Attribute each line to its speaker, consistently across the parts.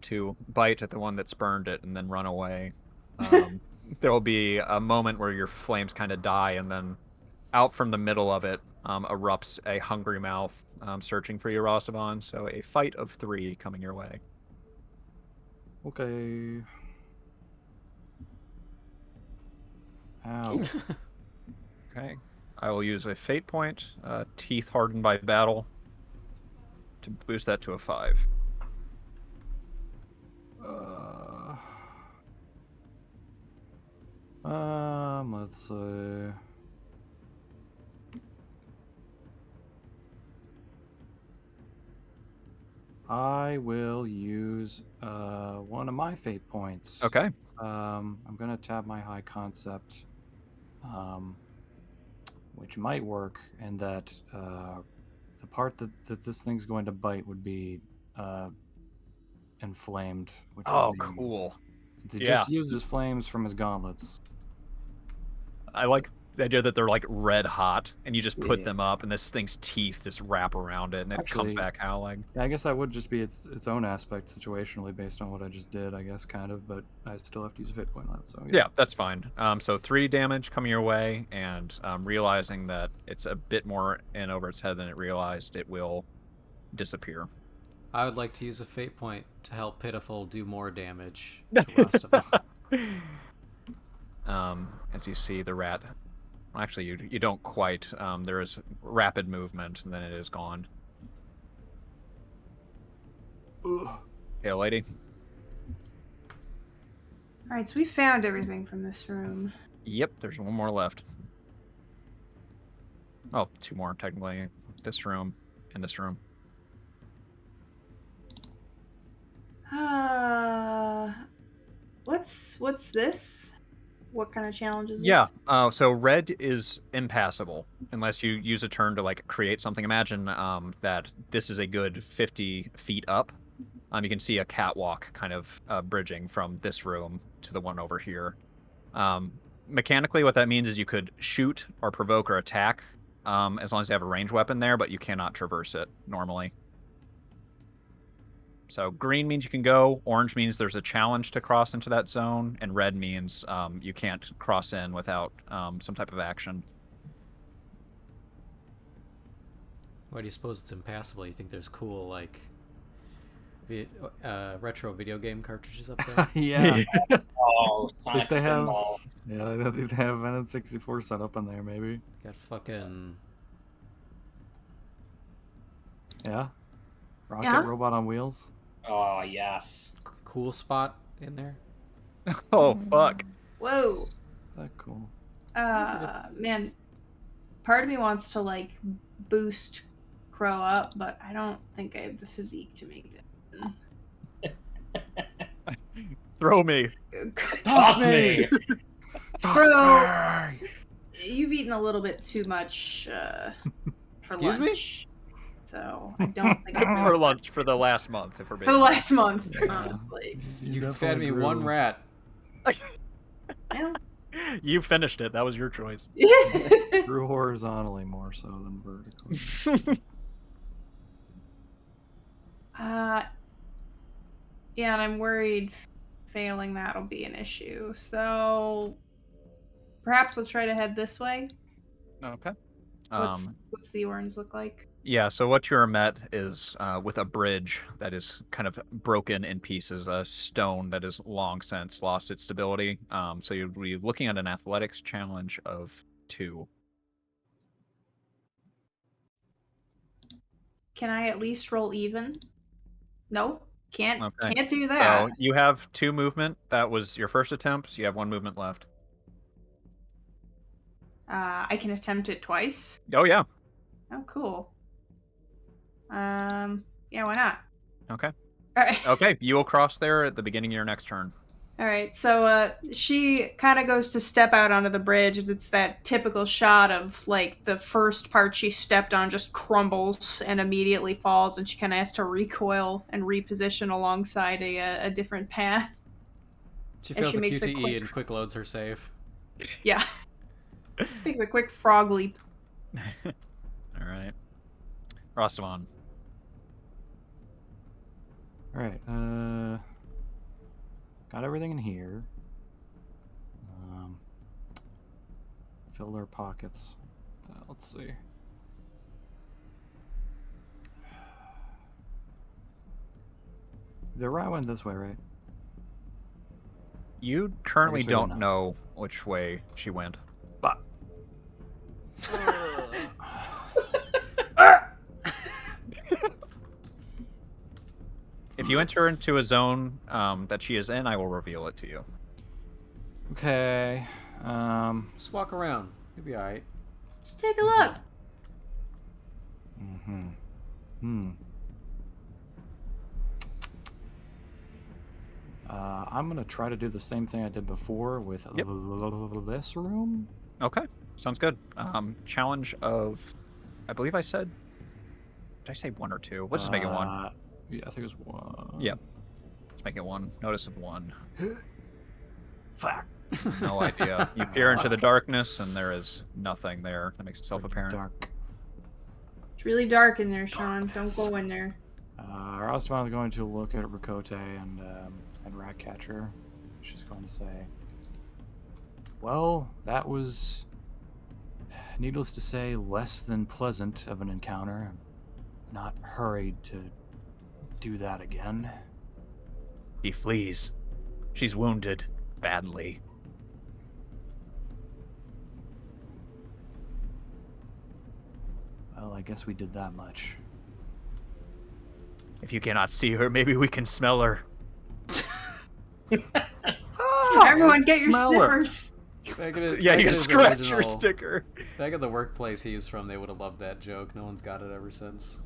Speaker 1: to bite at the one that's burned it and then run away. There will be a moment where your flames kind of die, and then out from the middle of it erupts a hungry mouth searching for you, Rostavon. So a fight of 3 coming your way.
Speaker 2: Okay. Ow.
Speaker 1: Okay. I will use a fate point, teeth hardened by battle, to boost that to a 5.
Speaker 2: Let's see. I will use one of my fate points.
Speaker 1: Okay.
Speaker 2: I'm gonna tap my high concept, which might work, and that the part that this thing's going to bite would be inflamed, which
Speaker 1: Oh,
Speaker 2: would be
Speaker 1: cool.
Speaker 2: since he
Speaker 1: Yeah.
Speaker 2: just uses flames from his gauntlets.
Speaker 1: I like the idea that they're like red hot, and you just put
Speaker 2: Yeah.
Speaker 1: them up, and this thing's teeth just wrap around it, and it comes
Speaker 2: Actually,
Speaker 1: back howling.
Speaker 2: yeah, I guess that would just be its own aspect situationally based on what I just did, I guess, kind of, but I still have to use a fate point on it, so
Speaker 1: Yeah, that's fine. So 3 damage coming your way, and realizing that it's a bit more in over its head than it realized, it will disappear.
Speaker 3: I would like to use a fate point to help Pitiful do more damage to Rostov.
Speaker 1: As you see the rat. Actually, you don't quite. There is rapid movement, and then it is gone. Hey, lady.
Speaker 4: All right, so we found everything from this room.
Speaker 1: Yep, there's one more left. Oh, 2 more technically. This room and this room.
Speaker 4: What's this? What kind of challenge is
Speaker 1: Yeah.
Speaker 4: this?
Speaker 1: So red is impassable unless you use a turn to like create something. Imagine that this is a good 50 feet up. You can see a catwalk kind of bridging from this room to the one over here. Mechanically, what that means is you could shoot or provoke or attack as long as you have a ranged weapon there, but you cannot traverse it normally. So green means you can go, orange means there's a challenge to cross into that zone, and red means you can't cross in without some type of action.
Speaker 3: Why do you suppose it's impassable? You think there's cool, like, retro video game cartridges up there?
Speaker 2: Yeah.
Speaker 5: Oh,
Speaker 2: I
Speaker 5: Sonic
Speaker 2: think they have.
Speaker 5: Spinball.
Speaker 2: Yeah, I think they have N64 set up in there, maybe.
Speaker 3: Got fucking...
Speaker 2: Yeah. Rocket
Speaker 4: Yeah?
Speaker 2: robot on wheels.
Speaker 5: Oh, yes.
Speaker 3: cool spot in there.
Speaker 1: Oh, fuck.
Speaker 4: Whoa.
Speaker 2: Is that cool?
Speaker 4: Man, part of me wants to like boost Crow up, but I don't think I have the physique to make it.
Speaker 1: Throw me.
Speaker 5: Toss me!
Speaker 4: Crow, you've eaten a little bit too much for
Speaker 3: Excuse me?
Speaker 4: lunch. So I don't think I'm
Speaker 1: For lunch for the last month, if we're being
Speaker 4: for the last month,
Speaker 2: Yeah.
Speaker 4: honestly.
Speaker 3: You fed me one rat.
Speaker 4: Yeah.
Speaker 1: You finished it. That was your choice.
Speaker 2: Grew horizontally more so than vertically.
Speaker 4: Yeah, and I'm worried failing that'll be an issue. So perhaps we'll try to head this way.
Speaker 1: Okay.
Speaker 4: What's the orange look like?
Speaker 1: Yeah, so what you're met is with a bridge that is kind of broken in pieces, a stone that has long since lost its stability. So you'd be looking at an athletics challenge of 2.
Speaker 4: Can I at least roll even? No, can't
Speaker 1: Okay.
Speaker 4: can't do that.
Speaker 1: So you have 2 movement. That was your first attempt. So you have 1 movement left.
Speaker 4: I can attempt it twice.
Speaker 1: Oh, yeah.
Speaker 4: Oh, cool. Yeah, why not?
Speaker 1: Okay.
Speaker 4: All right.
Speaker 1: Okay, you will cross there at the beginning of your next turn.
Speaker 4: All right, so she kind of goes to step out onto the bridge. It's that typical shot of like the first part she stepped on just crumbles and immediately falls, and she kind of has to recoil and reposition alongside a different path.
Speaker 3: She
Speaker 4: And
Speaker 3: fails
Speaker 4: she
Speaker 3: the
Speaker 4: makes a
Speaker 3: QTE and quick loads her save.
Speaker 4: Yeah, she takes a quick frog leap.
Speaker 1: All right. Rostavon.
Speaker 2: Alright, got everything in here. Fill their pockets. Let's see. The rat went this way, right?
Speaker 1: You currently
Speaker 2: I guess we don't
Speaker 1: don't know which way she went.
Speaker 2: But
Speaker 1: If you enter into a zone that she is in, I will reveal it to you.
Speaker 2: okay.
Speaker 3: Just walk around. You'll be alright.
Speaker 4: Just take a look.
Speaker 2: I'm gonna try to do the same thing I did before with
Speaker 1: Yep.
Speaker 2: this room.
Speaker 1: Okay, sounds good. Challenge of, I believe I said. Did I say 1 or 2? Let's just make it 1.
Speaker 2: Yeah, I think it was 1.
Speaker 1: Yep. Let's make it 1. Notice of 1.
Speaker 2: Fuck.
Speaker 1: No idea. You peer into the darkness, and there is nothing there that makes itself apparent.
Speaker 2: Dark.
Speaker 4: It's really dark in there, Sean. Don't go in there.
Speaker 2: Rostamon is going to look at Rakote and Ratcatcher. She's going to say, well, that was, needless to say, less than pleasant of an encounter. I'm not hurried to do that again.
Speaker 1: He flees. She's wounded badly.
Speaker 2: Well, I guess we did that much.
Speaker 1: If you cannot see her, maybe we can smell her.
Speaker 4: Everyone, get your
Speaker 2: smell her.
Speaker 4: snippers.
Speaker 3: Back at his,
Speaker 1: Yeah,
Speaker 3: back
Speaker 1: you
Speaker 3: at
Speaker 1: can
Speaker 3: his
Speaker 1: scratch your
Speaker 3: original-
Speaker 1: sticker.
Speaker 3: Back at the workplace he's from, they would have loved that joke. No one's got it ever since.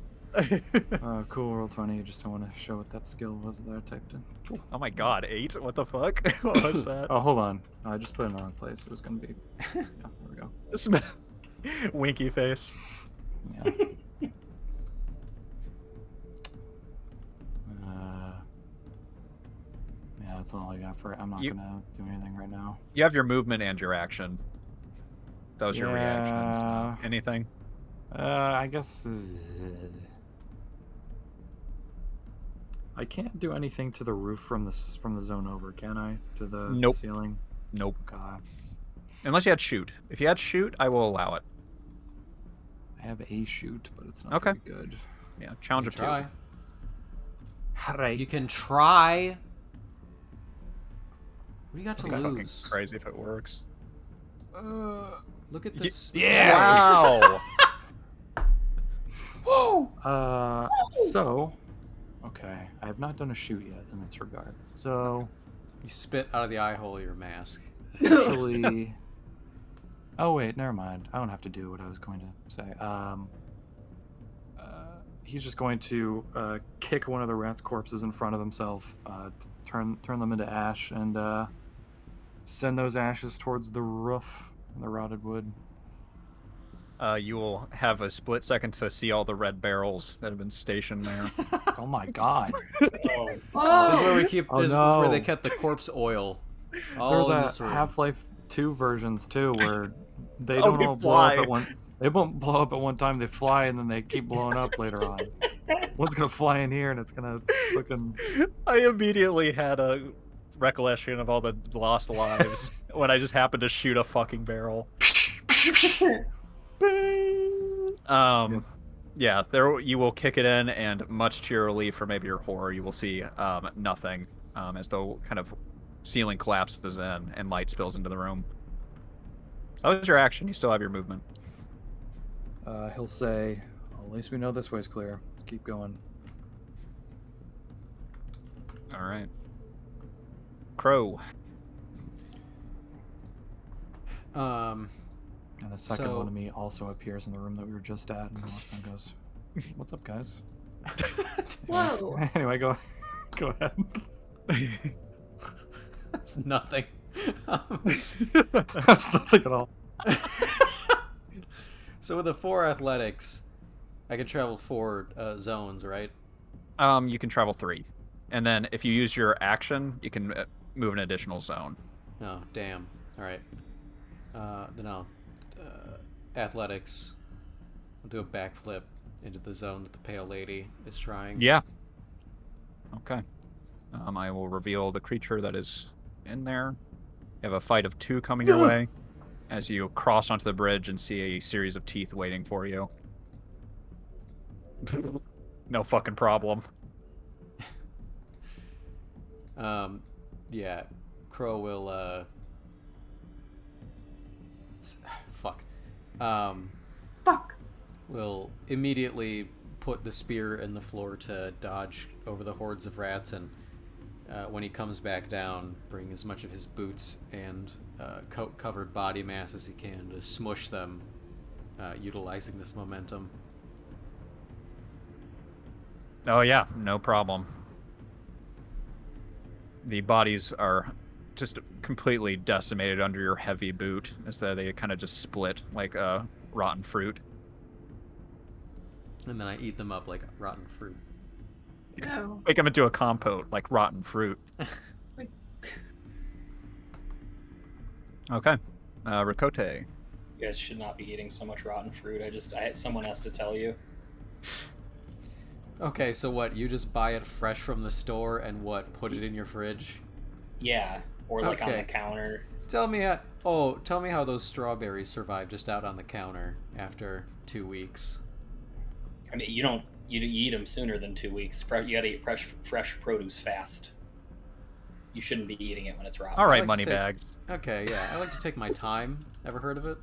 Speaker 2: Cool, roll 20. Just don't want to show what that skill was that I typed in. Cool.
Speaker 1: Oh my god, 8? What the fuck? What was that?
Speaker 2: Oh, hold on. I just put it in the wrong place. It was going to be... Yeah, there we go.
Speaker 1: Winky face.
Speaker 2: Yeah. Yeah, that's all I got for it. I'm not gonna do anything right now.
Speaker 1: You have your movement and your action. Those are your reactions.
Speaker 2: Yeah.
Speaker 1: Anything?
Speaker 2: I guess... I can't do anything to the roof from the zone over, can I? To the
Speaker 1: Nope.
Speaker 2: ceiling?
Speaker 1: Nope.
Speaker 2: God.
Speaker 1: Unless you had shoot. If you had shoot, I will allow it.
Speaker 2: I have a shoot, but it's not
Speaker 1: Okay.
Speaker 2: very good.
Speaker 1: Yeah, challenge
Speaker 3: You
Speaker 1: of
Speaker 3: try.
Speaker 1: 2.
Speaker 2: Hooray.
Speaker 3: You can try. What do you got to
Speaker 1: It'd be fucking
Speaker 3: lose?
Speaker 1: crazy if it works.
Speaker 3: Look at this.
Speaker 1: Wow!
Speaker 2: So... Okay, I have not done a shoot yet in this regard. So...
Speaker 3: You spit out of the eye hole of your mask.
Speaker 2: Actually... Oh wait, never mind. I don't have to do what I was going to say. He's just going to kick one of the rat's corpses in front of himself, turn them into ash, and send those ashes towards the roof and the rotted wood.
Speaker 1: You will have a split second to see all the red barrels that have been stationed there.
Speaker 2: Oh my god!
Speaker 5: Oh,
Speaker 4: Oh,
Speaker 3: This is where we keep.
Speaker 2: Oh,
Speaker 3: This is where they
Speaker 2: no.
Speaker 3: kept the corpse oil.
Speaker 2: They're
Speaker 3: All in
Speaker 2: the
Speaker 3: this room.
Speaker 2: Half-Life 2 versions too, where they
Speaker 1: Oh,
Speaker 2: don't
Speaker 1: they
Speaker 2: all blow up
Speaker 1: fly.
Speaker 2: at one. They won't blow up at one time. They fly and then they keep blowing up later on. One's gonna fly in here and it's gonna fucking.
Speaker 1: I immediately had a recollection of all the lost lives when I just happened to shoot a fucking barrel. Yeah, there you will kick it in, and much to your relief, or maybe your horror, you will see nothing, as though kind of ceiling collapses in and light spills into the room. So that was your action. You still have your movement.
Speaker 2: He'll say, well, "At least we know this way's clear. Let's keep going."
Speaker 1: All right. Crow.
Speaker 2: And the second
Speaker 3: So-
Speaker 2: one of me also appears in the room that we were just at and walks and goes, "What's up, guys?"
Speaker 4: whoa.
Speaker 2: Anyway, go ahead.
Speaker 3: That's nothing.
Speaker 2: That's nothing at all.
Speaker 3: So with the 4 athletics, I can travel 4 zones, right?
Speaker 1: You can travel 3, and then if you use your action, you can move an additional zone.
Speaker 3: Oh, damn. All right. Then I'll athletics. I'll do a backflip into the zone that the pale lady is trying.
Speaker 1: Yeah. Okay. I will reveal the creature that is in there. You have a fight of 2 coming your way as you cross onto the bridge and see a series of teeth waiting for you. No fucking problem.
Speaker 3: Yeah, Crow will, fuck.
Speaker 4: Fuck.
Speaker 3: Will immediately put the spear in the floor to dodge over the hordes of rats, and when he comes back down, bring as much of his boots and coat-covered body mass as he can to smush them, utilizing this momentum.
Speaker 1: Oh yeah, no problem. The bodies are just completely decimated under your heavy boot, as they kind of just split like rotten fruit.
Speaker 3: And then I eat them up like rotten fruit.
Speaker 4: No.
Speaker 1: Make them into a compote like rotten fruit. Okay, Rakote.
Speaker 5: You guys should not be eating so much rotten fruit. Someone has to tell you.
Speaker 3: Okay, so what? You just buy it fresh from the store and what? Put it in your fridge?
Speaker 5: Yeah, or like on
Speaker 3: Okay.
Speaker 5: the counter.
Speaker 3: Tell me how those strawberries survive just out on the counter after 2 weeks.
Speaker 5: I mean, you eat them sooner than 2 weeks. You gotta eat fresh produce fast. You shouldn't be eating it when it's rotten.
Speaker 1: All right,
Speaker 3: like to
Speaker 1: money
Speaker 3: say-
Speaker 1: bags.
Speaker 3: Okay, yeah, I like to take my time. Ever heard of it?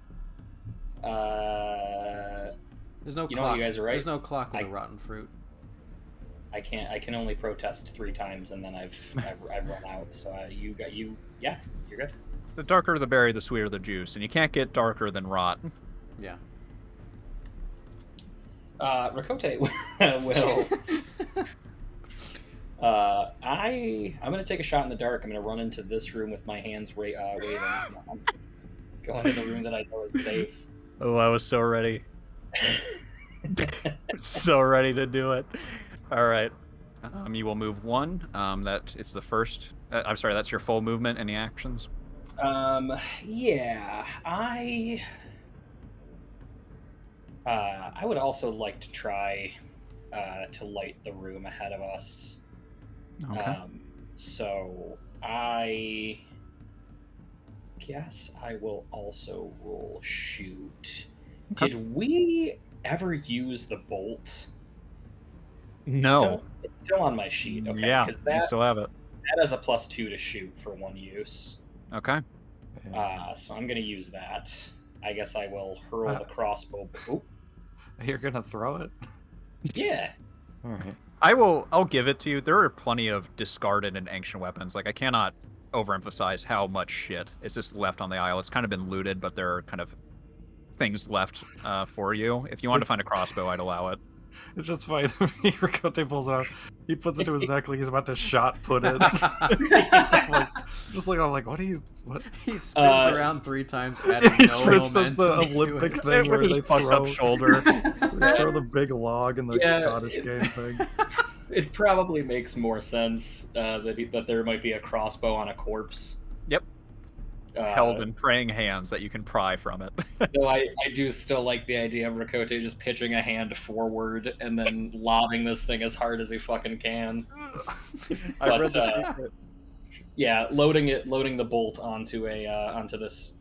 Speaker 3: There's no
Speaker 5: You know
Speaker 3: clock.
Speaker 5: what, you guys are right.
Speaker 3: There's no clock with
Speaker 5: I-
Speaker 3: a rotten fruit.
Speaker 5: I can only protest 3 times, and then I've run out. So you're good.
Speaker 1: The darker the berry, the sweeter the juice, and you can't get darker than rot.
Speaker 3: Yeah.
Speaker 5: Rakote will. I'm gonna take a shot in the dark. I'm gonna run into this room with my hands waving. I'm going in the room that I know is safe.
Speaker 1: Oh, I was so ready. So ready to do it. All right. You will move 1. That is the first. I'm sorry. That's your full movement. Any actions?
Speaker 5: Yeah, I would also like to try to light the room ahead of us.
Speaker 1: Okay.
Speaker 5: So I guess I will also roll shoot.
Speaker 1: Okay.
Speaker 5: Did we ever use the bolt?
Speaker 1: No.
Speaker 5: It's still on my sheet. Okay,
Speaker 1: Yeah,
Speaker 5: because
Speaker 1: you
Speaker 5: that
Speaker 1: still have it.
Speaker 5: has a +2 to shoot for 1 use.
Speaker 1: Okay.
Speaker 5: So I'm gonna use that. I guess I will hurl the crossbow. Oh,
Speaker 2: You're gonna throw it?
Speaker 5: yeah.
Speaker 2: All right.
Speaker 1: I'll give it to you. There are plenty of discarded and ancient weapons. Like, I cannot overemphasize how much shit is just left on the isle. It's kind of been looted, but there are kind of things left for you. If you wanted to find a crossbow, I'd allow it.
Speaker 2: It's just fine to me. Ricote pulls it out. He puts it to his neck like he's about to shot put it. I'm like, what?
Speaker 3: He spins around 3 times, adding
Speaker 2: He
Speaker 3: no
Speaker 2: spins
Speaker 3: momentum
Speaker 2: the
Speaker 3: to
Speaker 2: Olympic
Speaker 3: it.
Speaker 2: thing where
Speaker 1: With
Speaker 2: they
Speaker 1: his fucked up
Speaker 2: throw,
Speaker 1: shoulder.
Speaker 2: they throw the big log in the
Speaker 5: Yeah,
Speaker 2: Scottish game thing.
Speaker 5: It probably makes more sense that there might be a crossbow on a corpse.
Speaker 1: Yep. Held in praying hands that you can pry from it.
Speaker 5: Though I do still like the idea of Rakote just pitching a hand forward and then lobbing this thing as hard as he fucking can.
Speaker 1: I read
Speaker 5: But,
Speaker 1: the secret.
Speaker 5: Yeah, loading the bolt onto this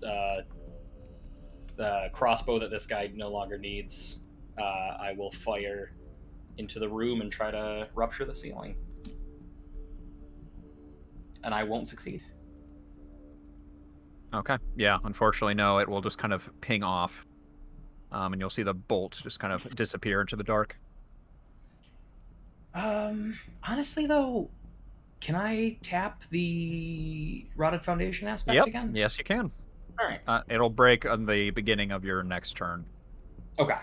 Speaker 5: crossbow that this guy no longer needs. I will fire into the room and try to rupture the ceiling, and I won't succeed.
Speaker 1: Okay. Yeah, unfortunately, no. It will just kind of ping off. And you'll see the bolt just kind of disappear into the dark.
Speaker 5: Honestly, though, can I tap the Rotted Foundation aspect
Speaker 1: Yep.
Speaker 5: again?
Speaker 1: Yes, you can.
Speaker 5: All right.
Speaker 1: It'll break on the beginning of your next turn.
Speaker 5: Okay.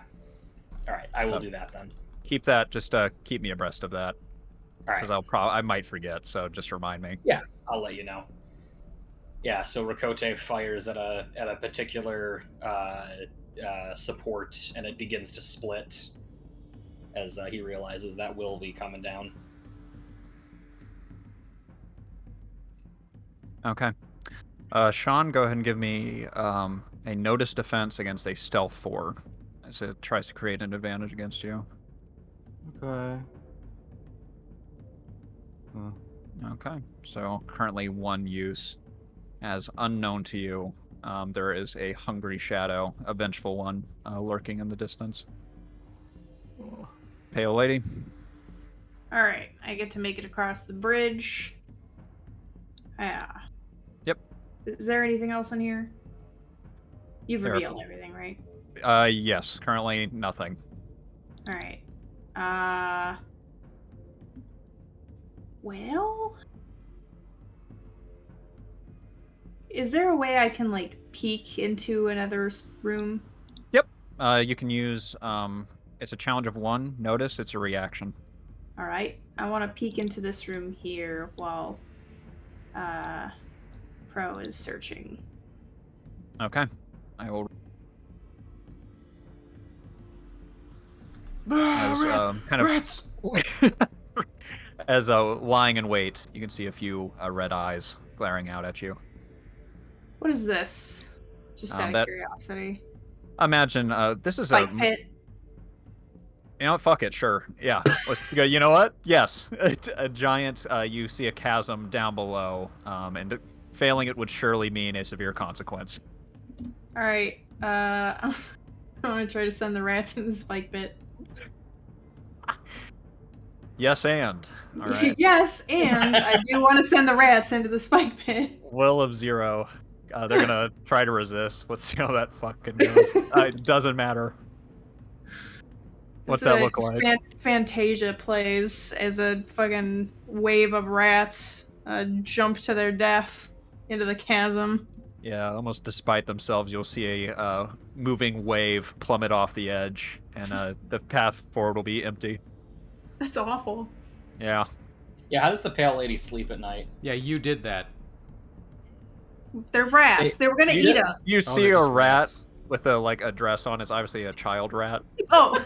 Speaker 5: All right. I will do that then.
Speaker 1: Keep that. Just keep me abreast of that,
Speaker 5: All right.
Speaker 1: because I might forget. So just remind me.
Speaker 5: Yeah, I'll let you know. Yeah. So Rakote fires at a particular support, and it begins to split as he realizes that will be coming down.
Speaker 1: Okay. Sean, go ahead and give me a notice defense against a stealth 4, as it tries to create an advantage against you.
Speaker 2: Okay.
Speaker 1: Okay, so currently one use. As unknown to you, there is a hungry shadow, a vengeful one, lurking in the distance. Pale lady.
Speaker 4: All right, I get to make it across the bridge. Yeah.
Speaker 1: Yep.
Speaker 4: Is there anything else in here? You've
Speaker 1: There are
Speaker 4: revealed everything, right?
Speaker 1: Yes, currently nothing.
Speaker 4: All right. Well, is there a way I can like peek into another room?
Speaker 1: Yep. You can use, it's a challenge of 1. Notice it's a reaction.
Speaker 4: All right. I want to peek into this room here while Pro is searching.
Speaker 1: Okay. I will. As kind of
Speaker 3: Rats!
Speaker 1: as lying in wait, you can see a few red eyes glaring out at you.
Speaker 4: What is this? Just out of
Speaker 1: That
Speaker 4: curiosity.
Speaker 1: imagine this is
Speaker 4: Spike pit.
Speaker 1: You know what? Fuck it. Sure. Yeah. Let's go. You know what? Yes. It's a giant. You see a chasm down below, and failing it would surely mean a severe consequence.
Speaker 4: All right. I'm gonna try to send the rats in the spike pit.
Speaker 1: Yes, and all right.
Speaker 4: Yes, and I do want to send the rats into the spike pit.
Speaker 1: Will of 0. They're gonna try to resist. Let's see how that fucking goes. It doesn't matter. What's that look like?
Speaker 4: Fantasia plays as a fucking wave of rats jump to their death into the chasm.
Speaker 1: Yeah, almost despite themselves, you'll see a moving wave plummet off the edge, and the path forward will be empty.
Speaker 4: That's awful.
Speaker 1: Yeah.
Speaker 5: Yeah, how does the pale lady sleep at night?
Speaker 3: Yeah, you did that.
Speaker 4: They're rats. They were gonna
Speaker 5: you
Speaker 4: eat
Speaker 5: did-
Speaker 4: us.
Speaker 1: You
Speaker 3: Oh,
Speaker 1: see
Speaker 3: they're
Speaker 1: a
Speaker 3: just
Speaker 1: rat
Speaker 3: rats.
Speaker 1: with a dress on. It's obviously a child rat.
Speaker 4: Oh,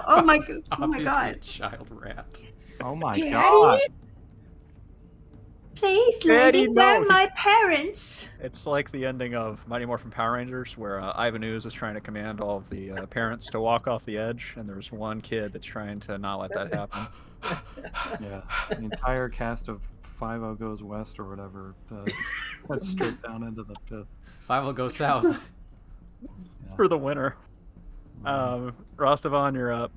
Speaker 4: oh my
Speaker 3: Obviously
Speaker 4: god!
Speaker 3: a child rat.
Speaker 2: Oh my
Speaker 4: Daddy?
Speaker 2: god.
Speaker 4: Please,
Speaker 1: Daddy,
Speaker 4: lady, where
Speaker 1: no.
Speaker 4: are my parents?
Speaker 1: It's like the ending of Mighty Morphin Power Rangers, where Ivan Ooze is trying to command all of the parents to walk off the edge, and there's one kid that's trying to not let that happen.
Speaker 2: Yeah. The entire cast of 5-0 Goes West or whatever went straight down into the pit.
Speaker 3: 5 will go south.
Speaker 1: For the winner. Rostavon, you're up.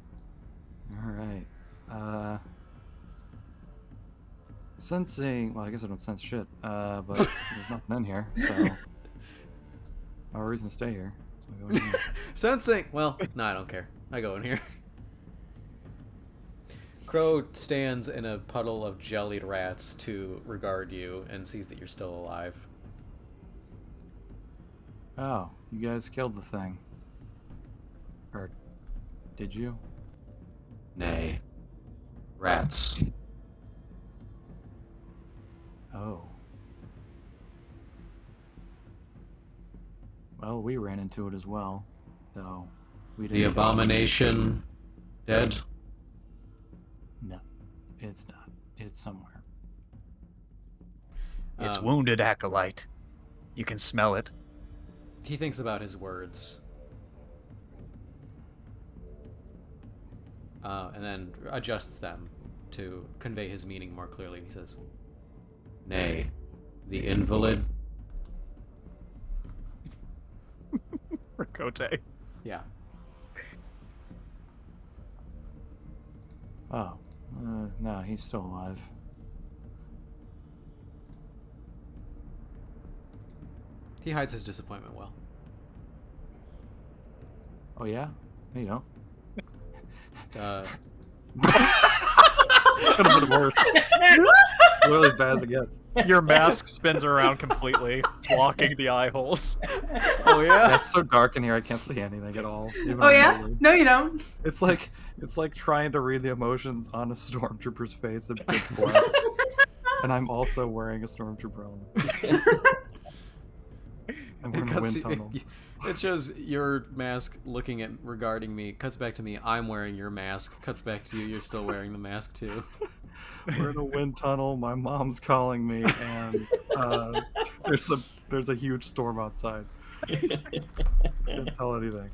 Speaker 2: All right. Sensing. Well, I guess I don't sense shit. But there's nothing in here, so no reason to stay here. So I go in here.
Speaker 3: Sensing! Well, no, I don't care. I go in here. Crow stands in a puddle of jellied rats to regard you and sees that you're still alive.
Speaker 2: Oh, you guys killed the thing. Or did you?
Speaker 3: Nay. Rats.
Speaker 2: Oh. Well, we ran into it as well, so we didn't.
Speaker 3: The abomination dead?
Speaker 2: No, it's not. It's somewhere.
Speaker 1: It's wounded acolyte. You can smell it.
Speaker 3: He thinks about his words. And then adjusts them to convey his meaning more clearly. He says, Nay, the invalid?
Speaker 1: Rakote.
Speaker 3: Yeah.
Speaker 2: Oh, no, he's still alive.
Speaker 3: He hides his disappointment well.
Speaker 2: Oh yeah? No, you don't.
Speaker 1: Could have been worse.
Speaker 2: Literally as bad as it gets.
Speaker 1: Your mask spins around completely, blocking the eye holes.
Speaker 3: Oh yeah?
Speaker 2: That's so dark in here, I can't see anything at all. even
Speaker 4: Oh yeah?
Speaker 2: remotely.
Speaker 4: No, you don't.
Speaker 2: It's like trying to read the emotions on a stormtrooper's face in pitch black. And I'm also wearing a stormtrooper helmet. I'm wearing a wind tunnel.
Speaker 3: It shows your mask looking at regarding me. Cuts back to me. I'm wearing your mask. Cuts back to you. You're still wearing the mask too.
Speaker 2: We're in a wind tunnel. My mom's calling me, and there's a huge storm outside. Can't tell anything.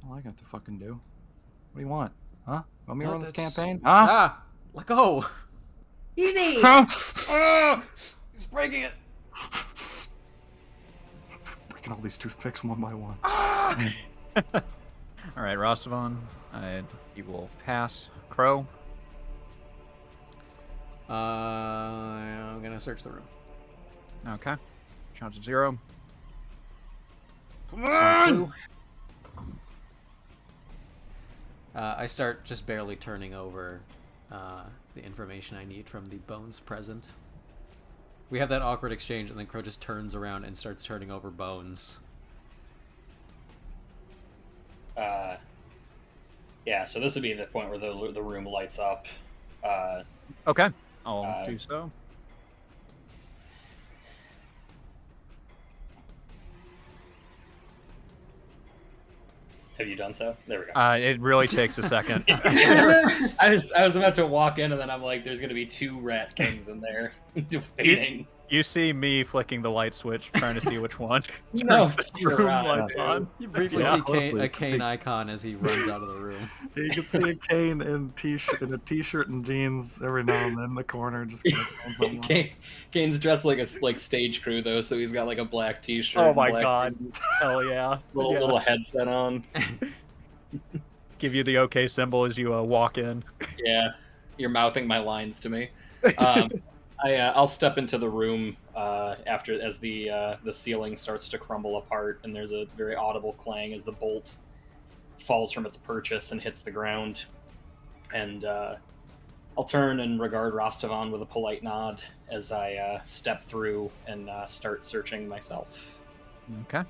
Speaker 2: All I got to fucking do. What do you want? Huh? Want me to
Speaker 3: No,
Speaker 2: run this
Speaker 3: that's-
Speaker 2: campaign? Huh?
Speaker 3: Ah! Let go!
Speaker 4: Easy.
Speaker 3: Ah! He's breaking it!
Speaker 2: Breaking all these toothpicks one by one.
Speaker 1: All right, Rostavon, you will pass. Crow.
Speaker 3: I'm gonna search the room.
Speaker 1: Okay. Chance of 0.
Speaker 3: Come on!
Speaker 1: Clue.
Speaker 3: I start just barely turning over the information I need from the bones present. We have that awkward exchange, and then Crow just turns around and starts turning over bones.
Speaker 5: Yeah, so this would be the point where the room lights up.
Speaker 1: Okay, I'll do so.
Speaker 5: Have you done so? There we go.
Speaker 1: It really takes a second.
Speaker 5: I was about to walk in, and then I'm like, "There's gonna be 2 rat kings in there waiting."
Speaker 1: You see me flicking the light switch, trying to see which one
Speaker 5: No,
Speaker 1: turns the
Speaker 5: you're
Speaker 1: room
Speaker 5: right,
Speaker 1: lights
Speaker 5: dude.
Speaker 1: on.
Speaker 3: You briefly
Speaker 1: Yeah,
Speaker 3: see
Speaker 2: closely.
Speaker 3: a Kane icon as he runs out of the room.
Speaker 2: You can see a Kane in a t-shirt and jeans every now and then in the corner, just kind of going somewhere.
Speaker 5: Kane's dressed like stage crew though, so he's got like a black T-shirt.
Speaker 1: Oh
Speaker 5: and
Speaker 1: my
Speaker 5: black
Speaker 1: god!
Speaker 5: jeans,
Speaker 1: Hell yeah!
Speaker 5: little
Speaker 1: Yes.
Speaker 5: headset on.
Speaker 1: Give you the OK symbol as you walk in.
Speaker 5: Yeah, you're mouthing my lines to me. I'll step into the room as the ceiling starts to crumble apart, and there's a very audible clang as the bolt falls from its purchase and hits the ground. And I'll turn and regard Rostavon with a polite nod as I step through and start searching myself.
Speaker 1: Okay.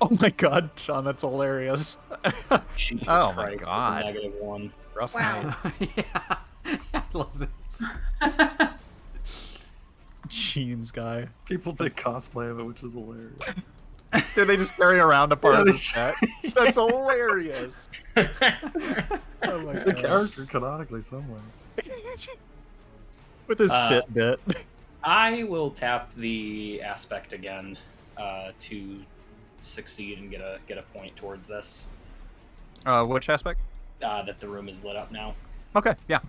Speaker 1: Oh my god, Sean, that's hilarious.
Speaker 5: Jesus
Speaker 1: Oh my
Speaker 5: Christ,
Speaker 1: God.
Speaker 5: -1.
Speaker 1: Rough
Speaker 4: Wow.
Speaker 1: night.
Speaker 3: Yeah, I love this.
Speaker 1: Jeans guy.
Speaker 2: People did cosplay of it, which is hilarious.
Speaker 1: Did they just carry around a part
Speaker 2: Yeah,
Speaker 1: of
Speaker 2: they
Speaker 1: the set? That's hilarious. Oh my
Speaker 2: The
Speaker 1: god.
Speaker 2: character canonically somewhere.
Speaker 1: With his
Speaker 5: Uh,
Speaker 1: Fitbit.
Speaker 5: I will tap the aspect again to succeed and get a point towards this.
Speaker 1: Which aspect?
Speaker 5: That the room is lit up now.
Speaker 1: Okay, yeah.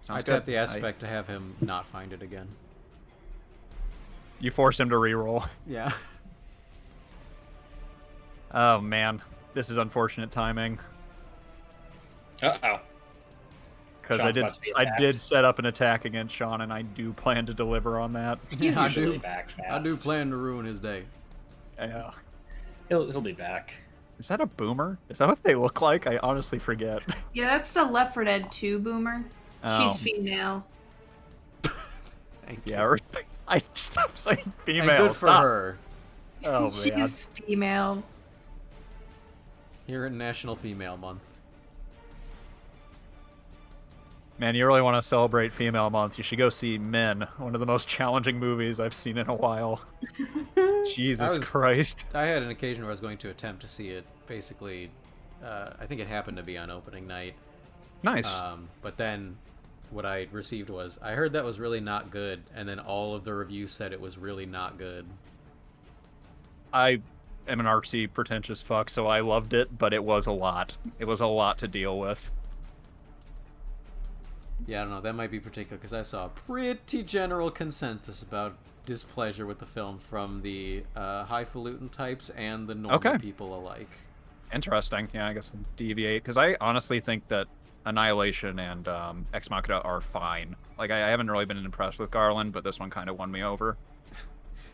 Speaker 1: Sounds
Speaker 3: I
Speaker 1: good.
Speaker 3: tap the aspect to have him not find it again.
Speaker 1: You force him to re-roll.
Speaker 3: Yeah.
Speaker 1: Oh man, this is unfortunate timing.
Speaker 5: Uh-oh.
Speaker 1: Because
Speaker 5: Sean's about to be
Speaker 1: I did
Speaker 5: attacked.
Speaker 1: set up an attack against Sean, and I do plan to deliver on that.
Speaker 5: He's
Speaker 3: I
Speaker 5: usually
Speaker 3: do.
Speaker 5: back fast.
Speaker 3: I do plan to ruin his day.
Speaker 1: Yeah.
Speaker 5: He'll be back.
Speaker 1: Is that a boomer? Is that what they look like? I honestly forget.
Speaker 4: Yeah, that's the Left 4 Dead 2 boomer.
Speaker 1: Oh.
Speaker 4: She's female.
Speaker 3: Thank you.
Speaker 1: Yeah, I stopped saying female.
Speaker 3: And good for
Speaker 1: Stop.
Speaker 3: her.
Speaker 1: Oh
Speaker 4: She's
Speaker 1: man.
Speaker 4: female.
Speaker 3: Here in National Female Month.
Speaker 1: Man, you really want to celebrate Female Month? You should go see Men, one of the most challenging movies I've seen in a while. Jesus Christ.
Speaker 3: I had an occasion where I was going to attempt to see it. Basically, I think it happened to be on opening night.
Speaker 1: Nice.
Speaker 3: But then what I received was, I heard that was really not good, and then all of the reviews said it was really not good.
Speaker 1: I am an artsy, pretentious fuck, so I loved it, but it was a lot. It was a lot to deal with.
Speaker 3: Yeah, I don't know, that might be particular, because I saw a pretty general consensus about displeasure with the film from the highfalutin types and the normal
Speaker 1: Okay.
Speaker 3: people alike.
Speaker 1: Interesting. Yeah, I guess I'll deviate, because I honestly think that Annihilation and Ex Machina are fine. Like, I haven't really been impressed with Garland, but this one kind of won me over.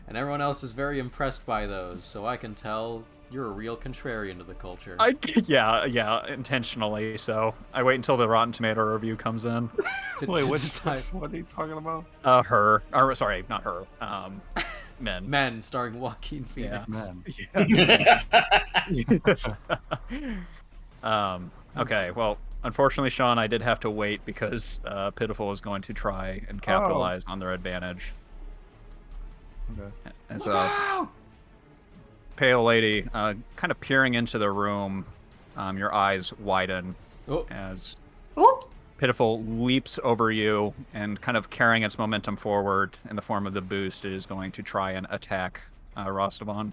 Speaker 3: And everyone else is very impressed by those, so I can tell you're a real contrarian to the culture.
Speaker 1: Yeah, intentionally. So I wait until the Rotten Tomato review comes in.
Speaker 2: Wait,
Speaker 3: to
Speaker 2: what
Speaker 3: decide.
Speaker 2: are you talking about?
Speaker 1: Her, or sorry, not her. Men.
Speaker 3: Men, starring Joaquin
Speaker 1: Yeah.
Speaker 3: Phoenix.
Speaker 1: Yeah. Okay. Well, unfortunately, Sean, I did have to wait because Pitiful is going to try and capitalize on their advantage.
Speaker 2: Okay.
Speaker 1: As
Speaker 3: Look out!
Speaker 1: pale lady, kind of peering into the room, your eyes widen
Speaker 3: Oh,
Speaker 1: as
Speaker 4: Oh,
Speaker 1: Pitiful leaps over you and kind of carrying its momentum forward in the form of the boost, it is going to try and attack Rostavon.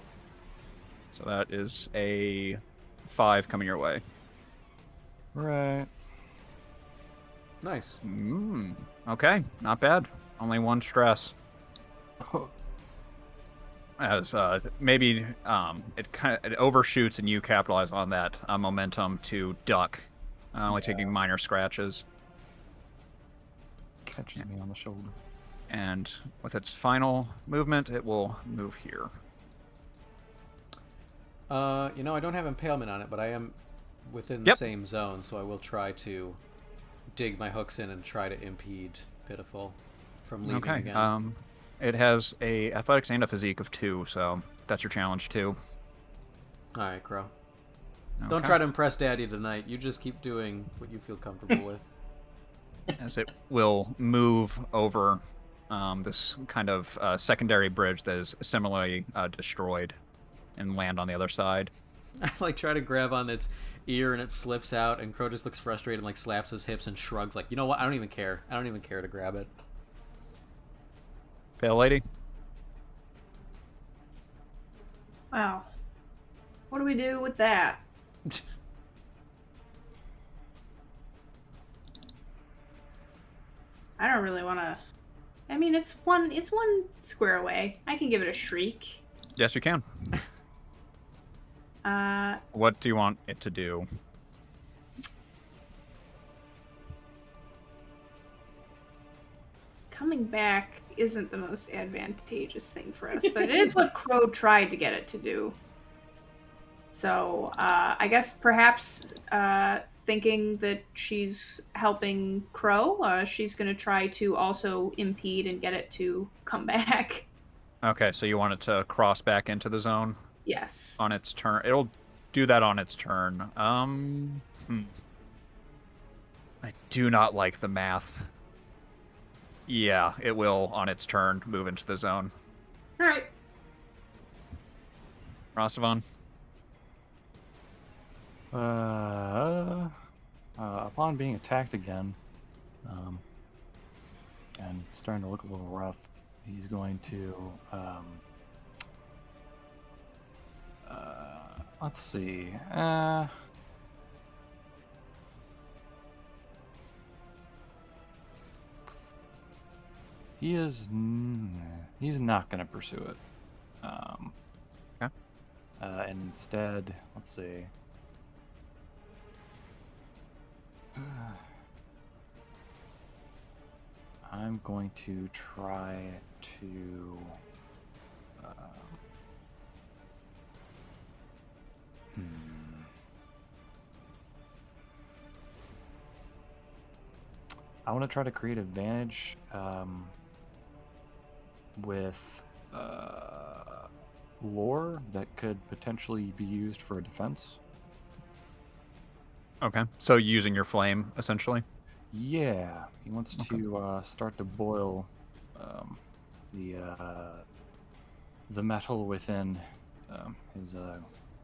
Speaker 1: So that is a 5 coming your way.
Speaker 2: Right.
Speaker 3: Nice.
Speaker 1: Okay, not bad. Only 1 stress. As maybe it overshoots and you capitalize on that momentum to duck, only taking minor scratches.
Speaker 2: Catches me on the shoulder.
Speaker 1: And with its final movement, it will move here.
Speaker 3: I don't have impalement on it, but I am within the same zone, so I will try to dig my hooks in and try to impede Pitiful from leaving again.
Speaker 1: It has a athletics and a physique of 2, so that's your challenge too.
Speaker 3: All right, Crow.
Speaker 1: Okay.
Speaker 3: Don't try to impress Daddy tonight. You just keep doing what you feel comfortable with.
Speaker 1: As it will move over this kind of secondary bridge that is similarly destroyed and land on the other side.
Speaker 3: I try to grab on its ear and it slips out, and Crow just looks frustrated and slaps his hips and shrugs you know what? I don't even care. I don't even care to grab it.
Speaker 1: Pale Lady?
Speaker 4: Wow. What do we do with that? I don't really want to. I mean, it's one square away. I can give it a shriek.
Speaker 1: Yes, you can. What do you want it to do?
Speaker 4: Coming back isn't the most advantageous thing for us, but it is what Crow tried to get it to do. So, I guess perhaps thinking that she's helping Crow, she's going to try to also impede and get it to come back.
Speaker 1: Okay, so you want it to cross back into the zone?
Speaker 4: Yes.
Speaker 1: On its turn. It'll do that on its turn. I do not like the math. Yeah, it will, on its turn, move into the zone.
Speaker 4: All right.
Speaker 1: Rastavan?
Speaker 2: Upon being attacked again, and starting to look a little rough, he's going to, let's see, he's not going to pursue it.
Speaker 1: Okay.
Speaker 2: And instead, let's see. I'm going to try to I want to try to create advantage with lore that could potentially be used for a defense.
Speaker 1: Okay, so using your flame, essentially?
Speaker 2: Yeah, he wants to start to boil the metal within his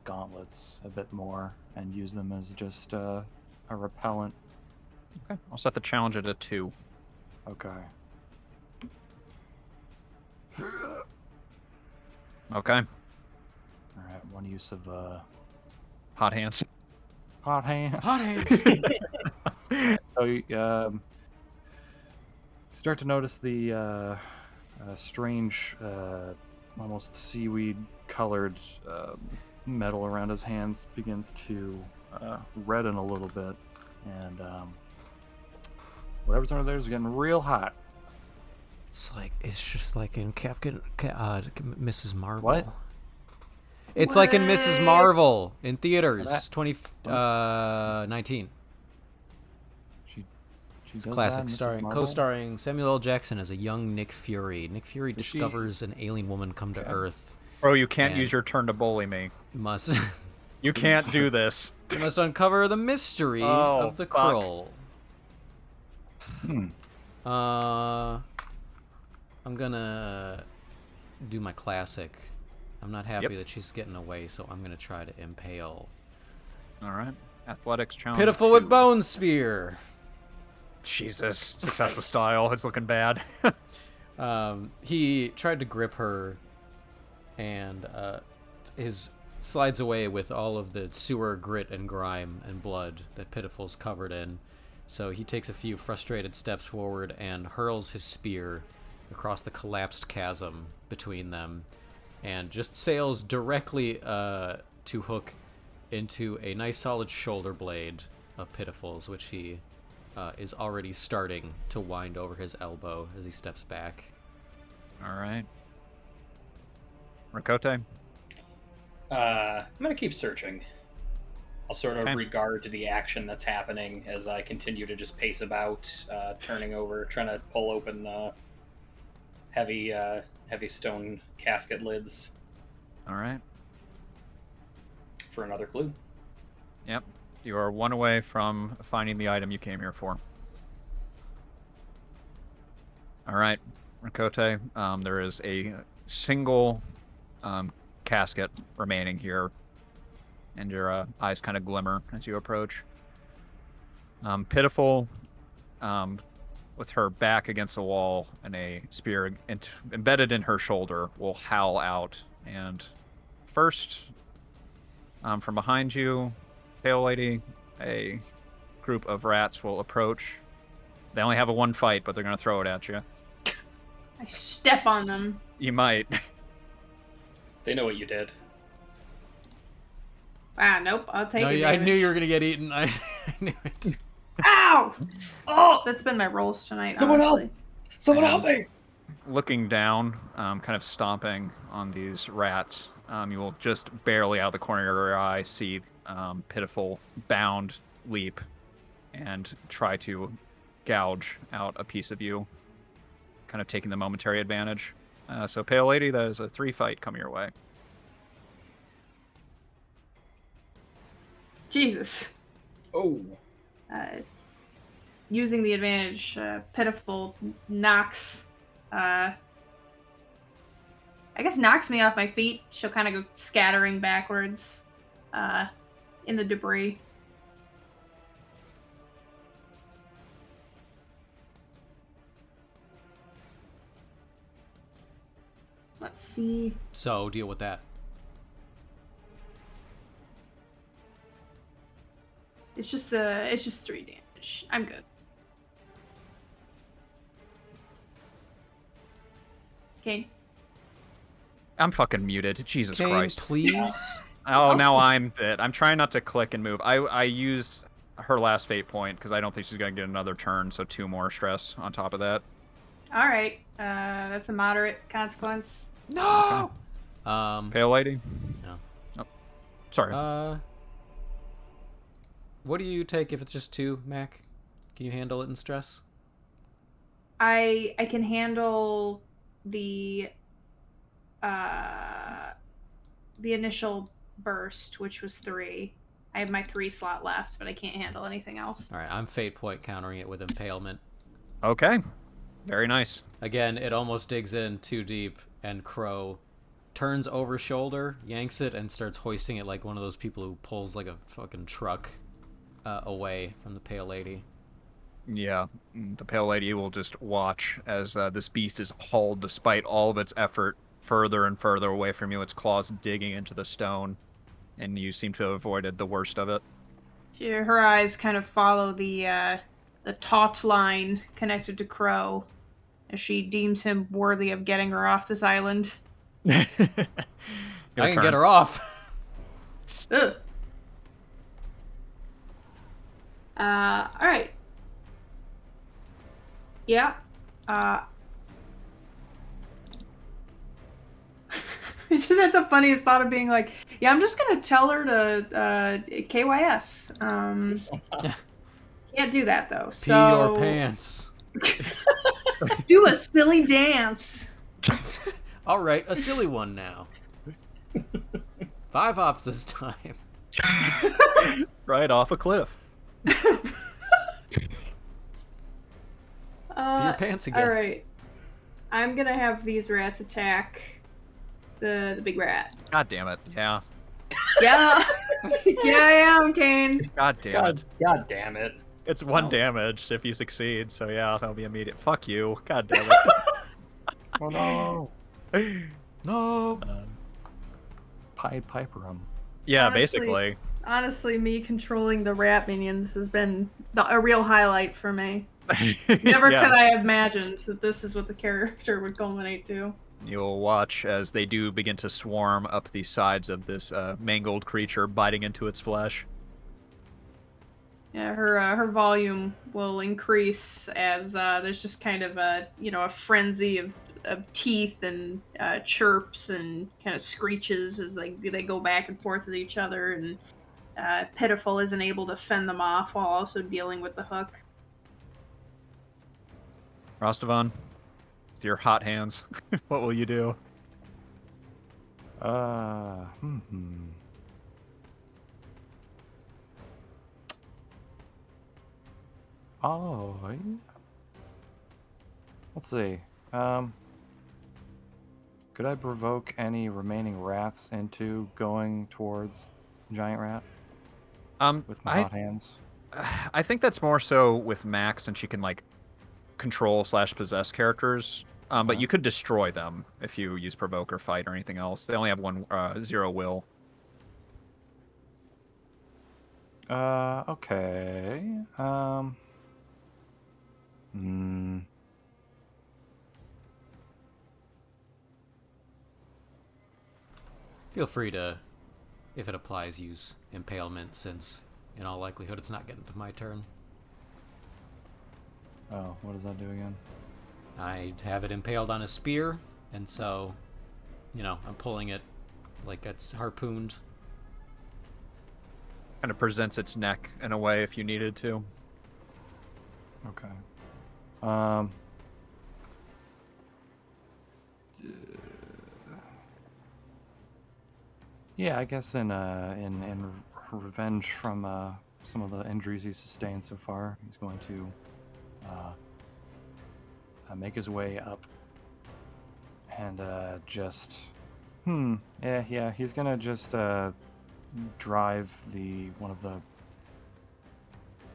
Speaker 2: gauntlets a bit more and use them as just a repellent.
Speaker 1: Okay, I'll set the challenge at a 2.
Speaker 2: Okay.
Speaker 1: Okay.
Speaker 2: All right, one use of
Speaker 1: Hot hands.
Speaker 2: hot hands.
Speaker 3: Hot hands!
Speaker 2: So you start to notice the strange, almost seaweed-colored metal around his hands begins to redden a little bit, and whatever's under there is getting real hot.
Speaker 3: It's just like in Mrs. Marvel.
Speaker 2: What?
Speaker 3: It's like in Mrs. Marvel in theaters, 2019.
Speaker 2: She does
Speaker 3: Classic,
Speaker 2: that in Mrs. Marvel?
Speaker 3: co-starring Samuel L. Jackson as a young Nick Fury. Nick Fury
Speaker 2: Does she-
Speaker 3: discovers an alien woman come to Earth.
Speaker 1: Bro, you can't
Speaker 3: And-
Speaker 1: use your turn to bully me.
Speaker 3: Must
Speaker 1: You can't do this.
Speaker 3: must uncover the mystery
Speaker 1: Oh,
Speaker 3: of the
Speaker 1: fuck.
Speaker 3: Krull. I'm gonna do my classic. I'm not happy that she's getting away, so I'm gonna try to impale.
Speaker 1: All right. Athletics challenge.
Speaker 3: Pitiful
Speaker 1: 2.
Speaker 3: with Bone Spear.
Speaker 1: Jesus. Success with style. It's looking bad.
Speaker 3: He tried to grip her, and his slides away with all of the sewer grit and grime and blood that Pitiful's covered in. So he takes a few frustrated steps forward and hurls his spear across the collapsed chasm between them, and just sails directly to hook into a nice solid shoulder blade of Pitiful's, which he is already starting to wind over his elbow as he steps back.
Speaker 1: All right. Rakote?
Speaker 5: I'm gonna keep searching. I'll sort of
Speaker 1: Okay.
Speaker 5: regard the action that's happening as I continue to just pace about, turning over, trying to pull open heavy stone casket lids
Speaker 1: All right.
Speaker 5: for another clue.
Speaker 1: Yep. You are one away from finding the item you came here for. All right, Rakote. There is a single casket remaining here, and your eyes kind of glimmer as you approach. Pitiful, with her back against the wall and a spear embedded in her shoulder, will howl out. And first, from behind you, Pale Lady, a group of rats will approach. They only have a one fight, but they're going to throw it at you.
Speaker 4: I step on them.
Speaker 1: You might.
Speaker 5: They know what you did.
Speaker 4: Ah, nope. I'll take it.
Speaker 3: I knew you were gonna get eaten. I knew it.
Speaker 4: Ow! Oh, that's been my rolls tonight. Honestly.
Speaker 5: Someone help me!
Speaker 1: Looking down, kind of stomping on these rats, you will just barely out of the corner of your eye see Pitiful bound, leap, and try to gouge out a piece of you, kind of taking the momentary advantage. So, Pale Lady, that is a 3 fight coming your way.
Speaker 4: Jesus.
Speaker 5: Oh.
Speaker 4: Using the advantage, Pitiful knocks. I guess knocks me off my feet. She'll kind of go scattering backwards in the debris. Let's see.
Speaker 3: So deal with that.
Speaker 4: It's just 3 damage. I'm good. Kane.
Speaker 1: I'm fucking muted. Jesus
Speaker 3: Kane,
Speaker 1: Christ.
Speaker 3: please.
Speaker 1: Oh, now I'm bit. I'm trying not to click and move. I used her last fate point because I don't think she's going to get another turn, so 2 more stress on top of that.
Speaker 4: All right. That's a moderate consequence.
Speaker 3: No.
Speaker 1: Pale Lady?
Speaker 3: No.
Speaker 1: Oh, sorry.
Speaker 3: What do you take if it's just 2, Mac? Can you handle it in stress?
Speaker 4: I can handle the initial burst, which was 3. I have my 3 slot left, but I can't handle anything else.
Speaker 3: All right, I'm fate point countering it with impalement.
Speaker 1: Okay. Very nice.
Speaker 3: Again, it almost digs in too deep, and Crow turns over shoulder, yanks it, and starts hoisting it like one of those people who pulls like a fucking truck away from the Pale Lady.
Speaker 1: Yeah, the Pale Lady will just watch as this beast is hauled, despite all of its effort, further and further away from you, its claws digging into the stone, and you seem to have avoided the worst of it.
Speaker 4: Her eyes kind of follow the taut line connected to Crow, as she deems him worthy of getting her off this island.
Speaker 3: I can get her off.
Speaker 4: Ugh. All right. Yeah. I just had the funniest thought of being like, yeah, I'm just gonna tell her to KYS. Can't do that though.
Speaker 3: Pee your pants.
Speaker 4: Do a silly dance.
Speaker 3: All right, a silly one now. 5 ops this time.
Speaker 1: Right off a cliff.
Speaker 3: Pee your pants again.
Speaker 4: All right. I'm gonna have these rats attack the big rat.
Speaker 1: God damn it. Yeah.
Speaker 4: Yeah. Yeah, I am, Kane.
Speaker 1: God damn it.
Speaker 5: God damn it.
Speaker 1: It's 1 damage if you succeed, so yeah, that'll be immediate. Fuck you. God damn it.
Speaker 2: Oh no.
Speaker 3: No.
Speaker 2: Pied Piper him.
Speaker 1: Yeah,
Speaker 4: Honestly-
Speaker 1: basically.
Speaker 4: Honestly, me controlling the rat minions has been a real highlight for me. Never
Speaker 1: Yeah.
Speaker 4: could I have imagined that this is what the character would culminate to.
Speaker 1: You'll watch as they do begin to swarm up the sides of this mangled creature, biting into its flesh.
Speaker 4: Yeah, her volume will increase as there's just kind of a frenzy of teeth and chirps and kind of screeches as they go back and forth with each other, and Pitiful isn't able to fend them off while also dealing with the hook.
Speaker 1: Rostavan, with your hot hands, what will you do?
Speaker 2: Uh, Oh, let's see. Could I provoke any remaining rats into going towards giant rat with my hot hands?
Speaker 1: I think that's more so with Max, and she can like control/possess characters. But you could destroy them if you use provoke or fight or anything else. They only have 0 will.
Speaker 2: Okay.
Speaker 3: Feel free to, if it applies, use impalement, since in all likelihood it's not getting to my turn.
Speaker 2: Oh, what does that do again?
Speaker 3: I have it impaled on a spear, and so, I'm pulling it like it's harpooned.
Speaker 1: Kind of presents its neck in a way if you needed to.
Speaker 2: Okay. Yeah, I guess in revenge from some of the injuries he's sustained so far, he's going to make his way up and just he's gonna just drive one of the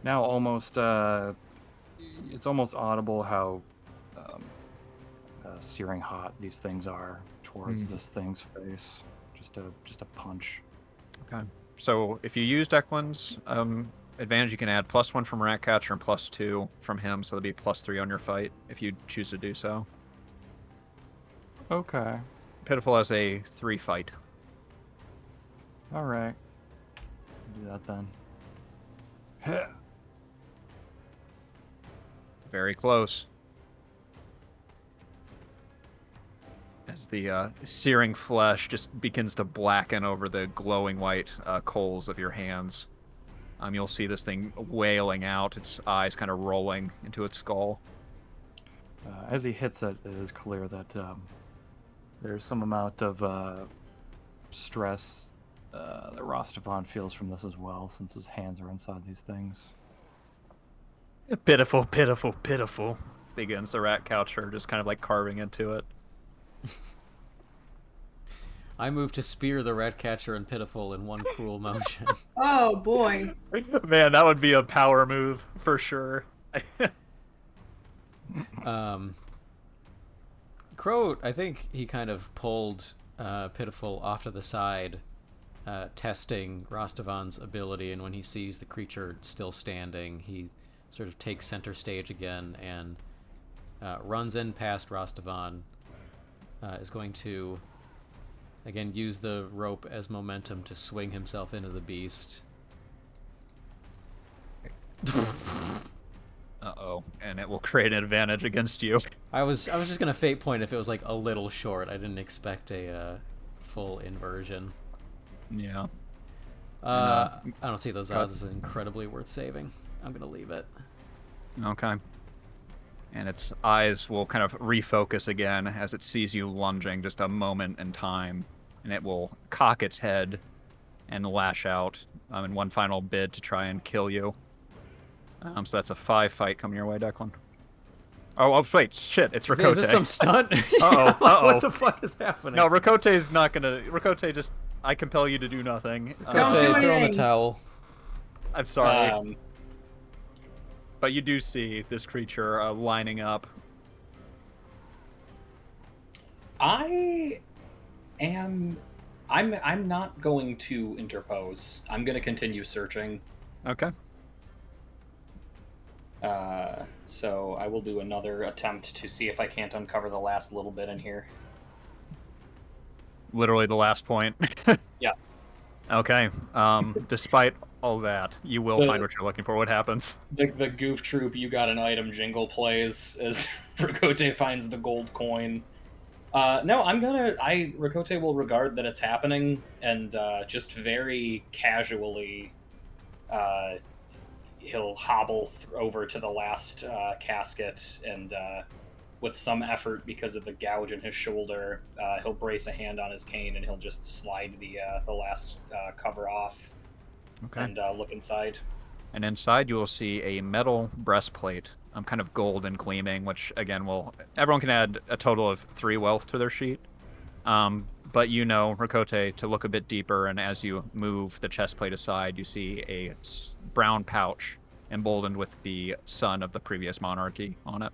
Speaker 2: now almost it's almost audible how searing hot these things are towards this thing's face. Just a punch.
Speaker 1: Okay. So if you use Declan's advantage, you can add +1 from Ratcatcher and +2 from him, so it'll be +3 on your fight if you choose to do so.
Speaker 2: Okay.
Speaker 1: Pitiful has a 3 fight.
Speaker 2: All right. Do that then.
Speaker 1: Very close. As the searing flesh just begins to blacken over the glowing white coals of your hands. You'll see this thing wailing out, its eyes kind of rolling into its skull.
Speaker 2: As he hits it, it is clear that there's some amount of stress that Rostavan feels from this as well, since his hands are inside these things.
Speaker 1: Pitiful, pitiful, pitiful, begins the rat coucher, just kind of like carving into it.
Speaker 3: I move to spear the Ratcatcher and Pitiful in one cruel motion.
Speaker 4: Oh boy.
Speaker 1: Man, that would be a power move for sure.
Speaker 3: Crow, I think he kind of pulled Pitiful off to the side, testing Rostavan's ability, and when he sees the creature still standing, he sort of takes center stage again and runs in past Rostavan, is going to again use the rope as momentum to swing himself into the beast.
Speaker 1: Uh-oh, and it will create an advantage against you.
Speaker 3: I was just gonna fate point if it was like a little short. I didn't expect a full inversion.
Speaker 1: Yeah.
Speaker 3: I don't see those odds as incredibly worth saving. I'm gonna leave it.
Speaker 1: Okay. And its eyes will kind of refocus again as it sees you lunging just a moment in time. And it will cock its head and lash out in one final bid to try and kill you. So that's a 5 fight coming your way, Declan. Oh, wait, shit, it's Rakote.
Speaker 3: Is this some stunt?
Speaker 1: Uh-oh, uh-oh.
Speaker 3: What the fuck is happening?
Speaker 1: No, Rakote's not gonna... Rakote just... I compel you to do nothing.
Speaker 4: Don't do
Speaker 3: Throw in the
Speaker 4: anything.
Speaker 3: towel.
Speaker 1: I'm sorry. But you do see this creature lining up.
Speaker 5: I am I'm not going to interpose. I'm going to continue searching.
Speaker 1: Okay.
Speaker 5: So I will do another attempt to see if I can't uncover the last little bit in here.
Speaker 1: Literally the last point.
Speaker 5: Yeah.
Speaker 1: Okay. Despite all that, you will find what you're looking for. What happens?
Speaker 5: The goof troop, you got an item jingle plays as Rakote finds the gold coin. No, Rakote will regard that it's happening and just very casually he'll hobble over to the last casket and with some effort because of the gouge in his shoulder, he'll brace a hand on his cane and he'll just slide the last cover off and look inside.
Speaker 1: And inside you will see a metal breastplate, kind of gold and gleaming, which again everyone can add a total of 3 wealth to their sheet. But you know, Rakote, to look a bit deeper, and as you move the chest plate aside, you see a brown pouch emboldened with the sun of the previous monarchy on it.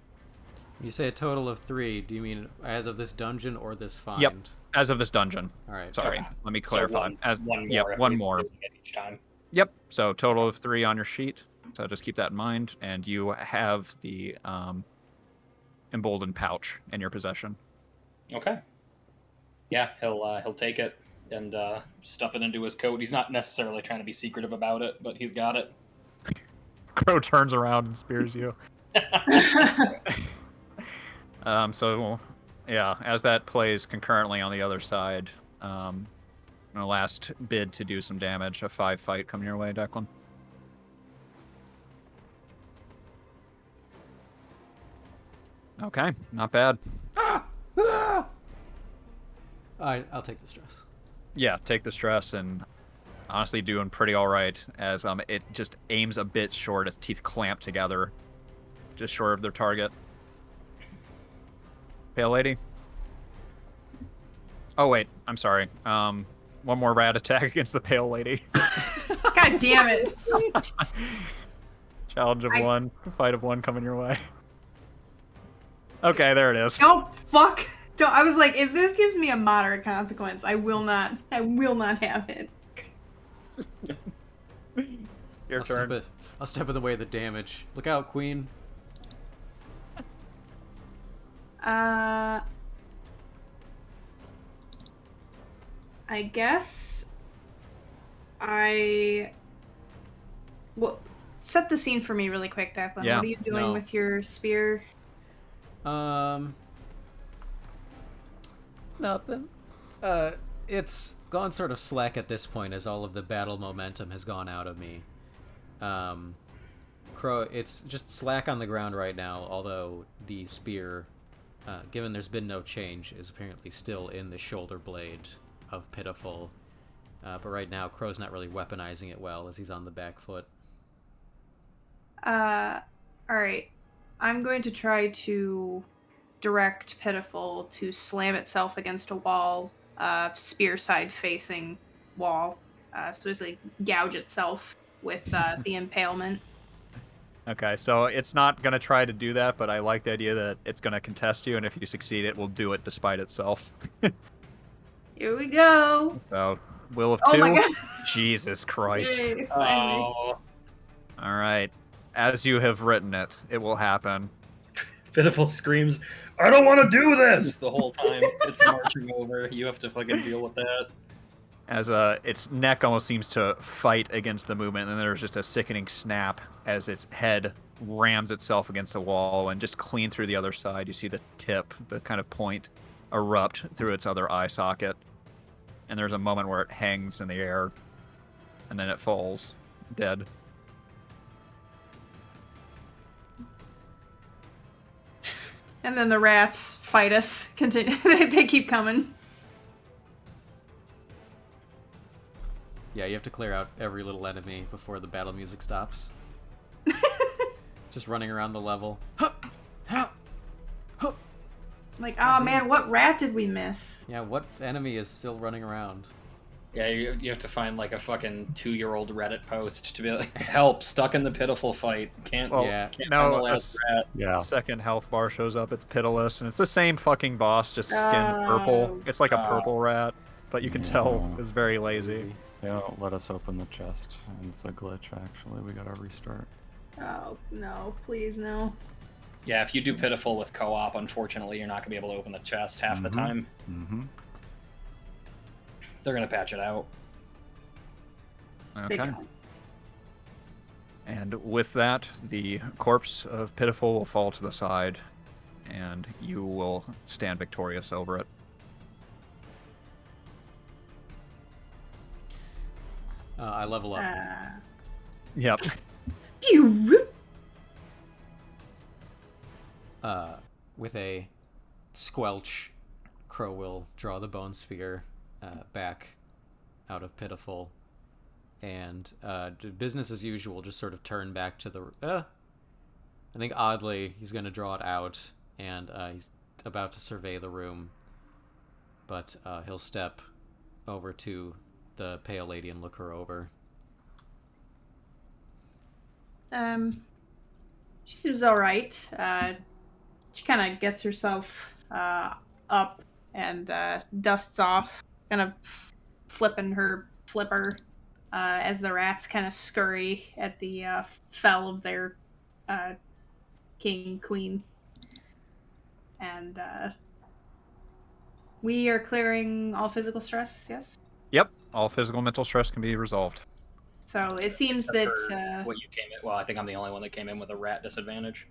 Speaker 3: You say a total of 3. Do you mean as of this dungeon or this find?
Speaker 1: Yep, as of this dungeon.
Speaker 3: All right.
Speaker 1: Sorry,
Speaker 5: Okay.
Speaker 1: let me clarify.
Speaker 5: So one more each time.
Speaker 1: Yep, so total of 3 on your sheet. So just keep that in mind, and you have the emboldened pouch in your possession.
Speaker 5: Okay. Yeah, he'll take it and stuff it into his coat. He's not necessarily trying to be secretive about it, but he's got it.
Speaker 1: Crow turns around and spears you. So, yeah, as that plays concurrently on the other side, a last bid to do some damage, a 5 fight coming your way, Declan. Okay, not bad.
Speaker 3: I'll take the stress.
Speaker 1: Yeah, take the stress, and honestly doing pretty all right as it just aims a bit short as teeth clamp together, just short of their target. Pale Lady. Oh wait, I'm sorry. One more rat attack against the Pale Lady.
Speaker 4: God damn it.
Speaker 1: Challenge of 1, fight of 1 coming your way. Okay, there it is.
Speaker 4: No, fuck. Don't. I was like, if this gives me a moderate consequence, I will not have it.
Speaker 1: Your turn.
Speaker 3: I'll step in the way of the damage. Look out, Queen.
Speaker 4: I guess well, set the scene for me really quick, Declan.
Speaker 1: Yeah.
Speaker 4: What are you doing with your spear?
Speaker 3: Nothing. It's gone sort of slack at this point as all of the battle momentum has gone out of me. Crow, it's just slack on the ground right now, although the spear, given there's been no change, is apparently still in the shoulder blade of Pitiful. But right now, Crow's not really weaponizing it well as he's on the back foot.
Speaker 4: Alright. I'm going to try to direct Pitiful to slam itself against a wall, spear side facing wall. So basically gouge itself with the impalement.
Speaker 1: Okay, so it's not going to try to do that, but I like the idea that it's going to contest you, and if you succeed, it will do it despite itself.
Speaker 4: Here we go.
Speaker 1: So, will of 2?
Speaker 4: Oh my god.
Speaker 1: Jesus Christ.
Speaker 4: Yay, finally.
Speaker 5: Oh,
Speaker 1: All right. As you have written it, it will happen.
Speaker 5: Pitiful screams, "I don't want to do this!" the whole time. It's marching over. You have to fucking deal with that.
Speaker 1: As its neck almost seems to fight against the movement, and then there's just a sickening snap as its head rams itself against the wall, and just clean through the other side, you see the tip, the kind of point, erupt through its other eye socket. And there's a moment where it hangs in the air, and then it falls, dead.
Speaker 4: And then the rats fight us. Continue. They keep coming.
Speaker 3: Yeah, you have to clear out every little enemy before the battle music stops. Just running around the level.
Speaker 4: Like, oh man, what rat did we miss?
Speaker 3: Yeah, what enemy is still running around?
Speaker 5: Yeah, you have to find like a fucking 2-year-old Reddit post to be like, "Help! Stuck in the Pitiful fight. Can't
Speaker 1: Well,
Speaker 5: find the
Speaker 1: no,
Speaker 5: last rat."
Speaker 2: Yeah.
Speaker 1: second health bar shows up. It's pitiless, and it's the same fucking boss, just skin purple. It's like a purple rat. but you can tell
Speaker 2: Yeah.
Speaker 1: is very lazy.
Speaker 3: Easy.
Speaker 2: They don't let us open the chest, and it's a glitch, actually. We gotta restart.
Speaker 4: Oh, no. Please, no.
Speaker 5: Yeah, if you do Pitiful with co-op, unfortunately, you're not going to be able to open the chest half the time.
Speaker 2: Mm-hmm.
Speaker 5: They're going to patch it out.
Speaker 4: They
Speaker 1: Okay.
Speaker 4: don't.
Speaker 1: And with that, the corpse of Pitiful will fall to the side, and you will stand victorious over it.
Speaker 3: I level up.
Speaker 1: Yep.
Speaker 4: Pew!
Speaker 3: With a squelch, Crow will draw the bone spear back out of Pitiful, and business as usual, just sort of turn back to the... I think oddly, he's going to draw it out, and he's about to survey the room, but he'll step over to the pale lady and look her over.
Speaker 4: She seems alright. She kind of gets herself up and dusts off, kind of flipping her flipper as the rats kind of scurry at the fell of their king, queen. And we are clearing all physical stress, yes?
Speaker 1: Yep. All physical and mental stress can be resolved.
Speaker 4: So it seems
Speaker 5: Except
Speaker 4: that...
Speaker 5: for what you came in. Well, I think I'm the only one that came in with a rat disadvantage.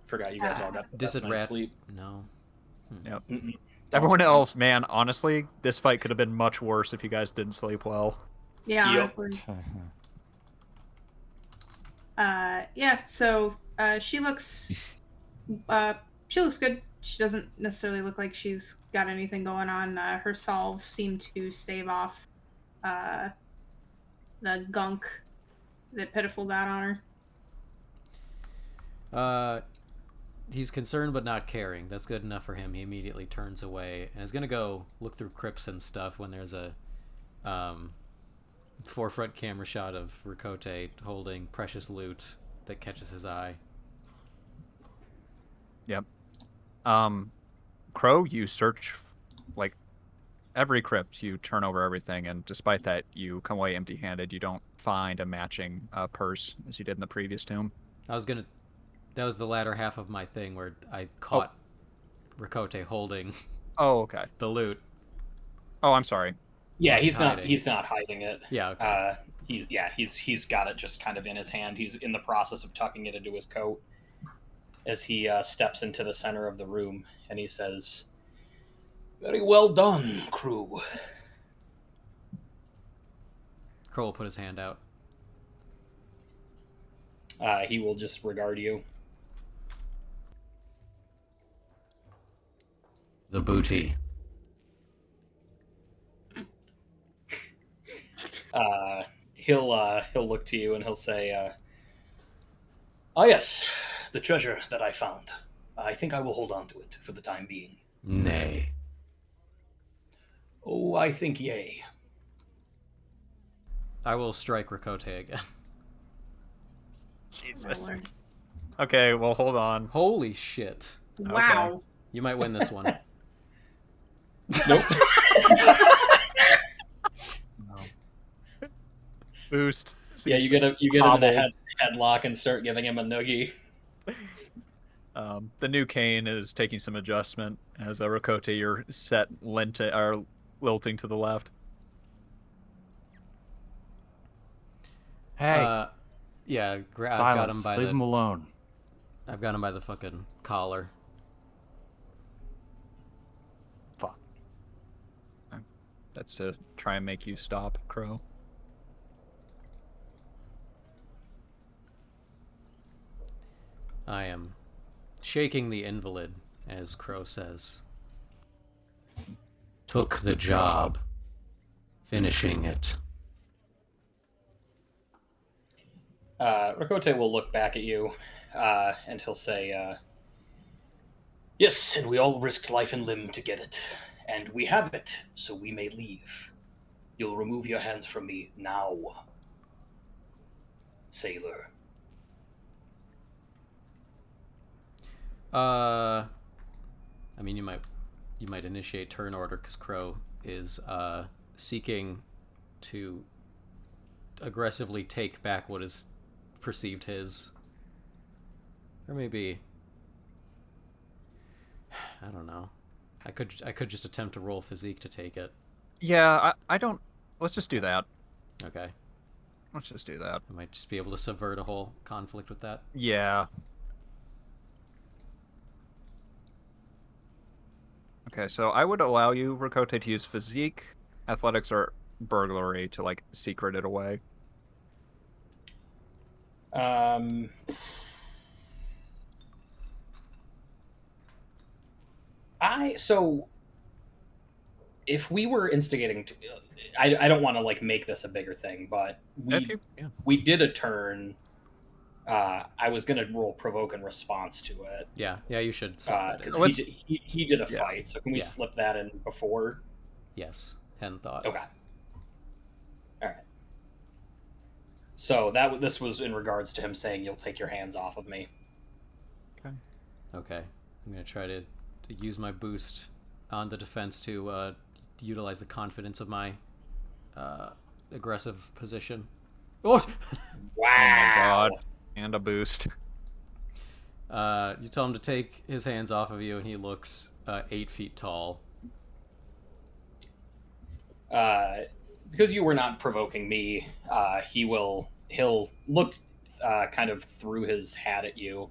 Speaker 5: Forgot you guys all got the best night's sleep.
Speaker 3: No.
Speaker 1: Yep.
Speaker 5: Mm-mm.
Speaker 1: Everyone else, man, honestly, this fight could have been much worse if you guys didn't sleep well.
Speaker 4: Yeah,
Speaker 5: Yep.
Speaker 4: honestly. Yeah, so she looks good. She doesn't necessarily look like she's got anything going on. Her salve seemed to stave off the gunk that Pitiful got on her.
Speaker 3: He's concerned but not caring. That's good enough for him. He immediately turns away and is going to go look through crypts and stuff when there's a forefront camera shot of Ricote holding precious loot that catches his eye.
Speaker 1: Yep. Crow, you search like every crypt, you turn over everything, and despite that, you come away empty-handed. You don't find a matching purse as you did in the previous tomb.
Speaker 3: That was the latter half of my thing where I caught Ricote holding
Speaker 1: Okay.
Speaker 3: the loot.
Speaker 1: Oh, I'm sorry.
Speaker 5: Yeah,
Speaker 3: He's
Speaker 5: he's not hiding it.
Speaker 3: Yeah, okay.
Speaker 5: He's got it just kind of in his hand. He's in the process of tucking it into his coat as he steps into the center of the room, and he says, "Very well done, crew."
Speaker 3: Crow will put his hand out.
Speaker 5: He will just regard you.
Speaker 3: The booty.
Speaker 5: He'll look to you and he'll say, "Ah, yes, the treasure that I found. I think I will hold on to it for the time being."
Speaker 3: Nay.
Speaker 5: "Oh, I think yea."
Speaker 3: I will strike Ricote again.
Speaker 1: Jesus. Okay, well, hold on.
Speaker 3: Holy shit.
Speaker 4: Wow.
Speaker 3: You might win this one.
Speaker 5: Nope.
Speaker 1: No. Boost.
Speaker 5: Yeah, you get him in a headlock and start giving him a noogie.
Speaker 1: The new cane is taking some adjustment as a Ricote, you're set lilting to the left.
Speaker 2: Hey,
Speaker 3: Yeah, I've got
Speaker 2: silence.
Speaker 3: him by
Speaker 2: Leave him alone.
Speaker 3: I've got him by the fucking collar.
Speaker 2: Fuck.
Speaker 1: That's to try and make you stop, Crow.
Speaker 3: I am shaking the invalid, as Crow says. Took the job. Finishing it.
Speaker 5: Ricote will look back at you, and he'll say, "Yes, and we all risked life and limb to get it, and we have it, so we may leave. You'll remove your hands from me now, sailor."
Speaker 3: I mean, you might you might initiate turn order because Crow is seeking to aggressively take back what is perceived his. Or maybe, I don't know. I could just attempt to roll physique to take it.
Speaker 1: Yeah, I don't. Let's just do that.
Speaker 3: Okay.
Speaker 1: Let's just do that.
Speaker 3: I might just be able to subvert a whole conflict with that.
Speaker 1: Yeah. Okay, so I would allow you, Rakote, to use physique, athletics, or burglary to like secret it away.
Speaker 5: So if we were instigating, I don't want to like make this a bigger thing, but we did a turn. I was gonna roll provoke in response to it.
Speaker 3: Yeah, you should slip that in.
Speaker 5: Because he did a fight, so can we
Speaker 3: Yeah.
Speaker 5: slip that in before?
Speaker 3: Yes, hadn't thought.
Speaker 5: Okay. All right. So this was in regards to him saying, "You'll take your hands off of me."
Speaker 3: Okay. I'm gonna try to use my boost on the defense to utilize the confidence of my aggressive position. Oh!
Speaker 5: Wow.
Speaker 1: Oh my god. And a boost.
Speaker 3: You tell him to take his hands off of you, and he looks 8 feet tall.
Speaker 5: Because you were not provoking me, he'll look kind of through his hat at you,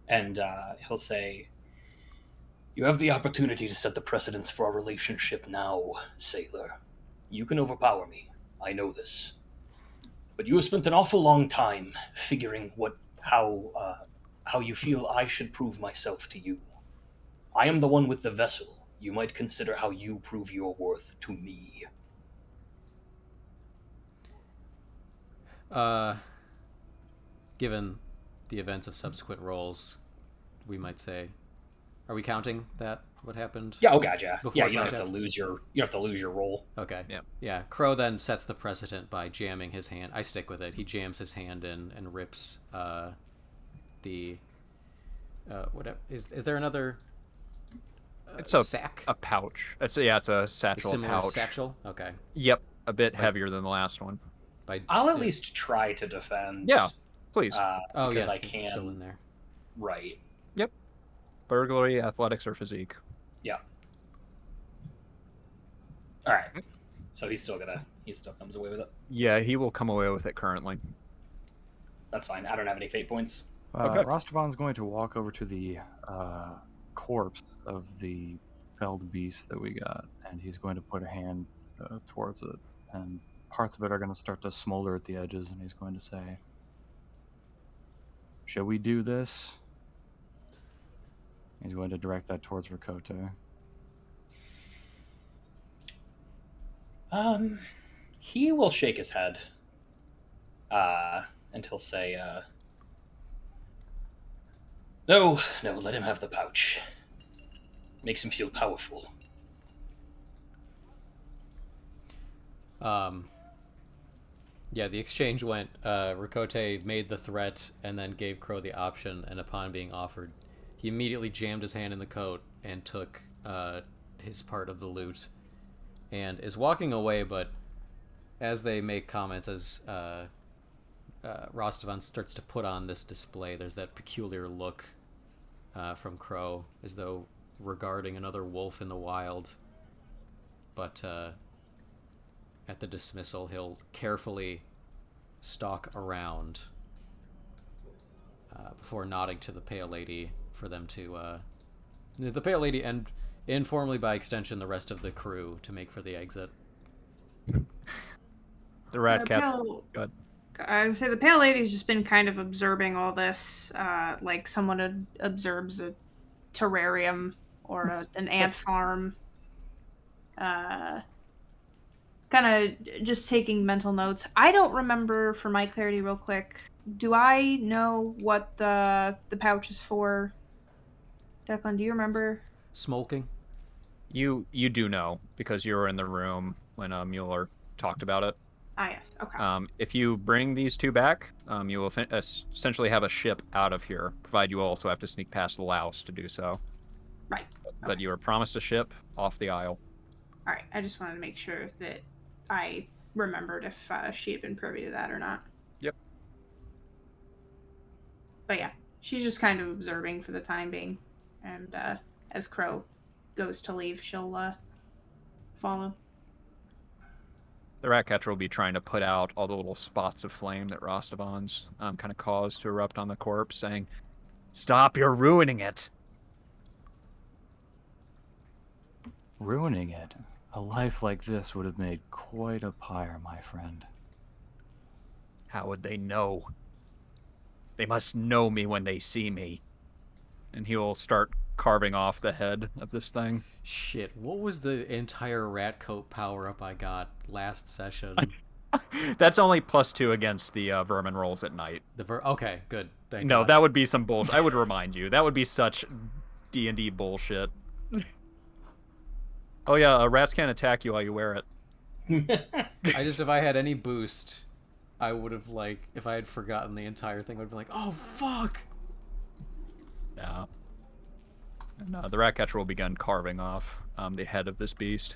Speaker 5: and he'll say, "You have the opportunity to set the precedence for our relationship now, sailor. You can overpower me. I know this. But you have spent an awful long time figuring how you feel I should prove myself to you. I am the one with the vessel. You might consider how you prove your worth to me."
Speaker 3: Given the events of subsequent rolls, we might say, are we counting that? What happened?
Speaker 5: Yeah, oh god, yeah.
Speaker 3: Before
Speaker 5: Yeah, you don't
Speaker 3: Slash
Speaker 5: have
Speaker 3: Out?
Speaker 5: to lose your roll.
Speaker 3: Okay.
Speaker 1: Yeah.
Speaker 3: Yeah. Crow then sets the precedent by jamming his hand. I stick with it. He jams his hand in and rips the. What is there another?
Speaker 1: It's a
Speaker 3: sack.
Speaker 1: A pouch. It's a
Speaker 3: A
Speaker 1: satchel
Speaker 3: similar
Speaker 1: pouch.
Speaker 3: satchel. Okay.
Speaker 1: Yep, a bit heavier than the last one.
Speaker 5: I'll at least try to defend.
Speaker 1: Yeah, please.
Speaker 3: Oh
Speaker 5: because
Speaker 3: yes,
Speaker 5: I
Speaker 3: it's
Speaker 5: can.
Speaker 3: still in there.
Speaker 5: Right.
Speaker 1: Yep. Burglary, athletics, or physique.
Speaker 5: Yeah. All right. So he still comes away with it.
Speaker 1: Yeah, he will come away with it currently.
Speaker 5: That's fine. I don't have any fate points.
Speaker 1: Okay.
Speaker 2: Rostovan's going to walk over to the corpse of the felled beast that we got, and he's going to put a hand towards it, and parts of it are going to start to smolder at the edges, and he's going to say, "Shall we do this?" He's going to direct that towards Rakote.
Speaker 5: He will shake his head. And he'll say, No, let him have the pouch. Makes him feel powerful.
Speaker 3: Yeah, the exchange went, Rakote made the threat and then gave Crow the option, and upon being offered, he immediately jammed his hand in the coat and took his part of the loot, and is walking away, but as they make comments, as Rostovan starts to put on this display, there's that peculiar look from Crow, as though regarding another wolf in the wild, but at the dismissal, he'll carefully stalk around before nodding to the Pale Lady for them to... the Pale Lady and, informally by extension, the rest of the crew to make for the exit.
Speaker 1: The rat cat.
Speaker 4: Go
Speaker 1: ahead.
Speaker 4: I would say the Pale Lady's just been kind of observing all this, like someone observes a terrarium or an ant farm. Kind of just taking mental notes. I don't remember, for my clarity real quick, do I know what the pouch is for? Declan, do you remember?
Speaker 3: Smoking?
Speaker 1: You do know, because you were in the room when Mueller talked about it.
Speaker 4: Ah, yes. Okay.
Speaker 1: If you bring these two back, you will essentially have a ship out of here, provided you also have to sneak past Laos to do so.
Speaker 4: Right.
Speaker 1: but you were promised a ship off the Isle.
Speaker 4: All right, I just wanted to make sure that I remembered if she had been privy to that or not.
Speaker 1: Yep.
Speaker 4: But yeah, she's just kind of observing for the time being, and as Crow goes to leave, she'll follow.
Speaker 1: The Ratcatcher will be trying to put out all the little spots of flame that Rostavon's kind of caused to erupt on the corpse, saying, "Stop, you're ruining it!"
Speaker 2: Ruining it? A life like this would have made quite a pyre, my friend.
Speaker 1: How would they know? They must know me when they see me. And he will start carving off the head of this thing.
Speaker 3: Shit, what was the entire rat coat power up I got last session?
Speaker 1: That's only +2 against the vermin rolls at night.
Speaker 3: Okay, good. Thank
Speaker 1: No,
Speaker 3: God.
Speaker 1: that would be some bullshit. I would remind you. That would be such D&D bullshit. Oh yeah, rats can't attack you while you wear it.
Speaker 3: if I had any boost, I would have, like, if I had forgotten the entire thing, I would have been like, oh, fuck!
Speaker 1: Yeah. And the Ratcatcher will begin carving off the head of this beast.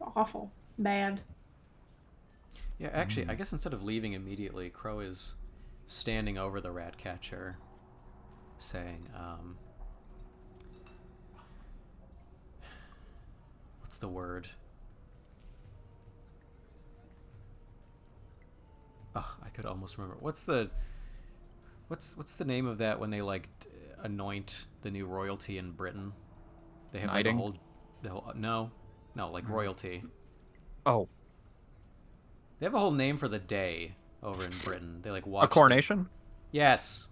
Speaker 4: Awful. Bad.
Speaker 3: Yeah, actually, I guess instead of leaving immediately, Crow is standing over the Ratcatcher, saying, what's the word? Oh, I could almost remember. What's the name of that when they, like, anoint the new royalty in Britain? They have, like,
Speaker 1: Knighting?
Speaker 3: no, like royalty.
Speaker 1: Oh,
Speaker 3: They have a whole name for the day over in Britain. They, like, watch
Speaker 1: a coronation?
Speaker 3: Yes.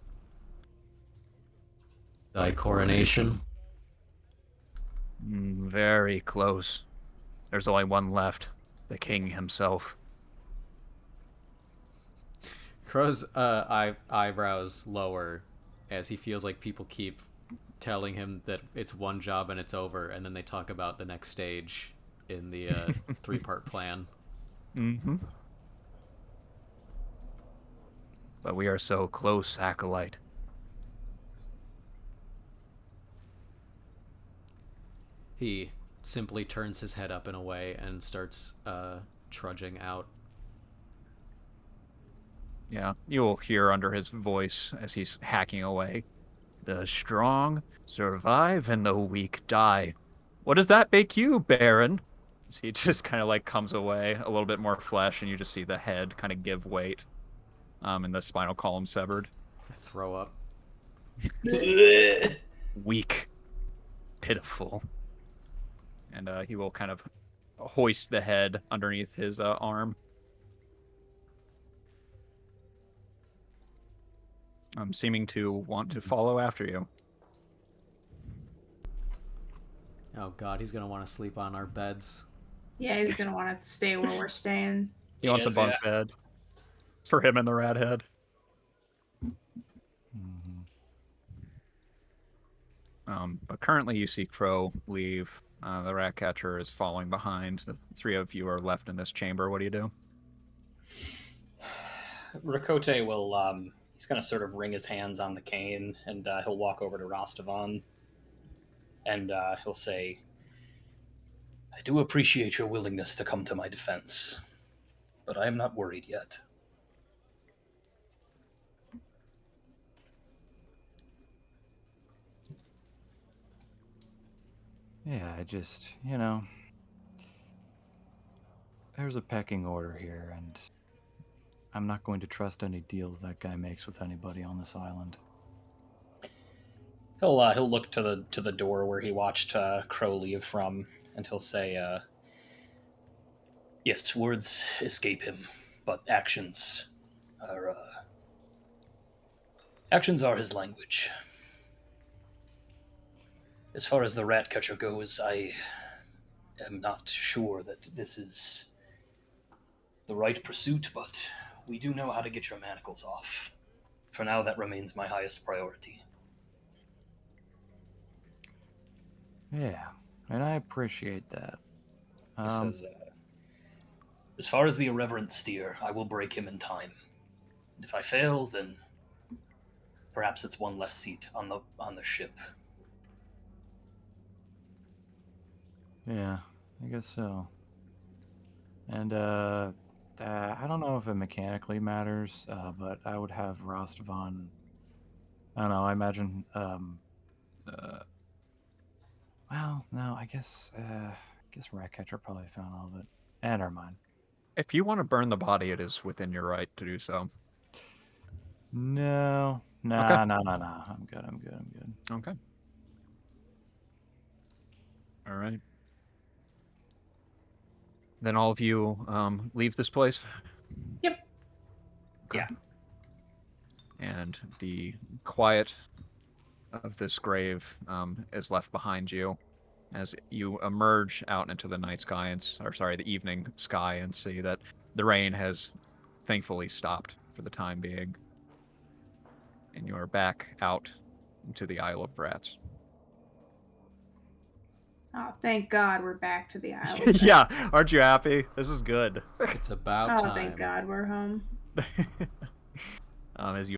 Speaker 3: Thy coronation.
Speaker 1: Very close. There's only one left. The king himself.
Speaker 3: Crow's eyebrows lower as he feels like people keep telling him that it's one job and it's over, and then they talk about the next stage in the 3-part plan.
Speaker 1: Mm-hmm. But we are so close, Acolyte.
Speaker 3: He simply turns his head up in a way and starts trudging out.
Speaker 1: Yeah, you will hear under his voice as he's hacking away. The strong survive and the weak die. What does that make you, Baron? So he just kind of like comes away, a little bit more flesh, and you just see the head kind of give weight, and the spinal column severed.
Speaker 3: I throw up.
Speaker 1: Weak, pitiful, and he will kind of hoist the head underneath his arm. Seeming to want to follow after you.
Speaker 3: Oh god, he's gonna want to sleep on our beds.
Speaker 4: Yeah, he's gonna want to stay where we're staying.
Speaker 1: He wants a bunk bed for him and the rat head. But currently you see Crow leave. The Ratcatcher is following behind. The 3 of you are left in this chamber. What do you do?
Speaker 5: Rakote will, he's going to sort of wring his hands on the cane, and he'll walk over to Rostavon, and he'll say, I do appreciate your willingness to come to my defense, but I am not worried yet.
Speaker 2: Yeah, I just, there's a pecking order here, and I'm not going to trust any deals that guy makes with anybody on this island.
Speaker 5: He'll look to the door where he watched Crow leave from, and he'll say, yes, words escape him, but actions are his language. As far as the Ratcatcher goes, I am not sure that this is the right pursuit, but we do know how to get your manacles off. For now, that remains my highest priority.
Speaker 2: Yeah, and I appreciate that.
Speaker 5: He says, as far as the irreverent steer, I will break him in time. And if I fail, then
Speaker 6: Perhaps it's one less seat on the ship.
Speaker 2: Yeah, I guess so. And I don't know if it mechanically matters, but I would have Rostvan. I don't know. I imagine. Well, no. I guess Ratcatcher probably found all of it. And never mind.
Speaker 1: If you want to burn the body, it is within your right to do so.
Speaker 2: No,
Speaker 1: Okay.
Speaker 2: nah. I'm good. I'm good.
Speaker 1: Okay. All right. Then all of you leave this place?
Speaker 4: Yep.
Speaker 1: Okay.
Speaker 6: Yeah.
Speaker 1: And the quiet of this grave is left behind you as you emerge out into the night sky the evening sky, and see that the rain has thankfully stopped for the time being. And you are back out into the Isle of Rats.
Speaker 4: Oh, thank God we're back to the island.
Speaker 1: Yeah, aren't you happy? This is good.
Speaker 3: It's about
Speaker 4: Oh,
Speaker 3: time.
Speaker 4: thank God we're home.
Speaker 1: As you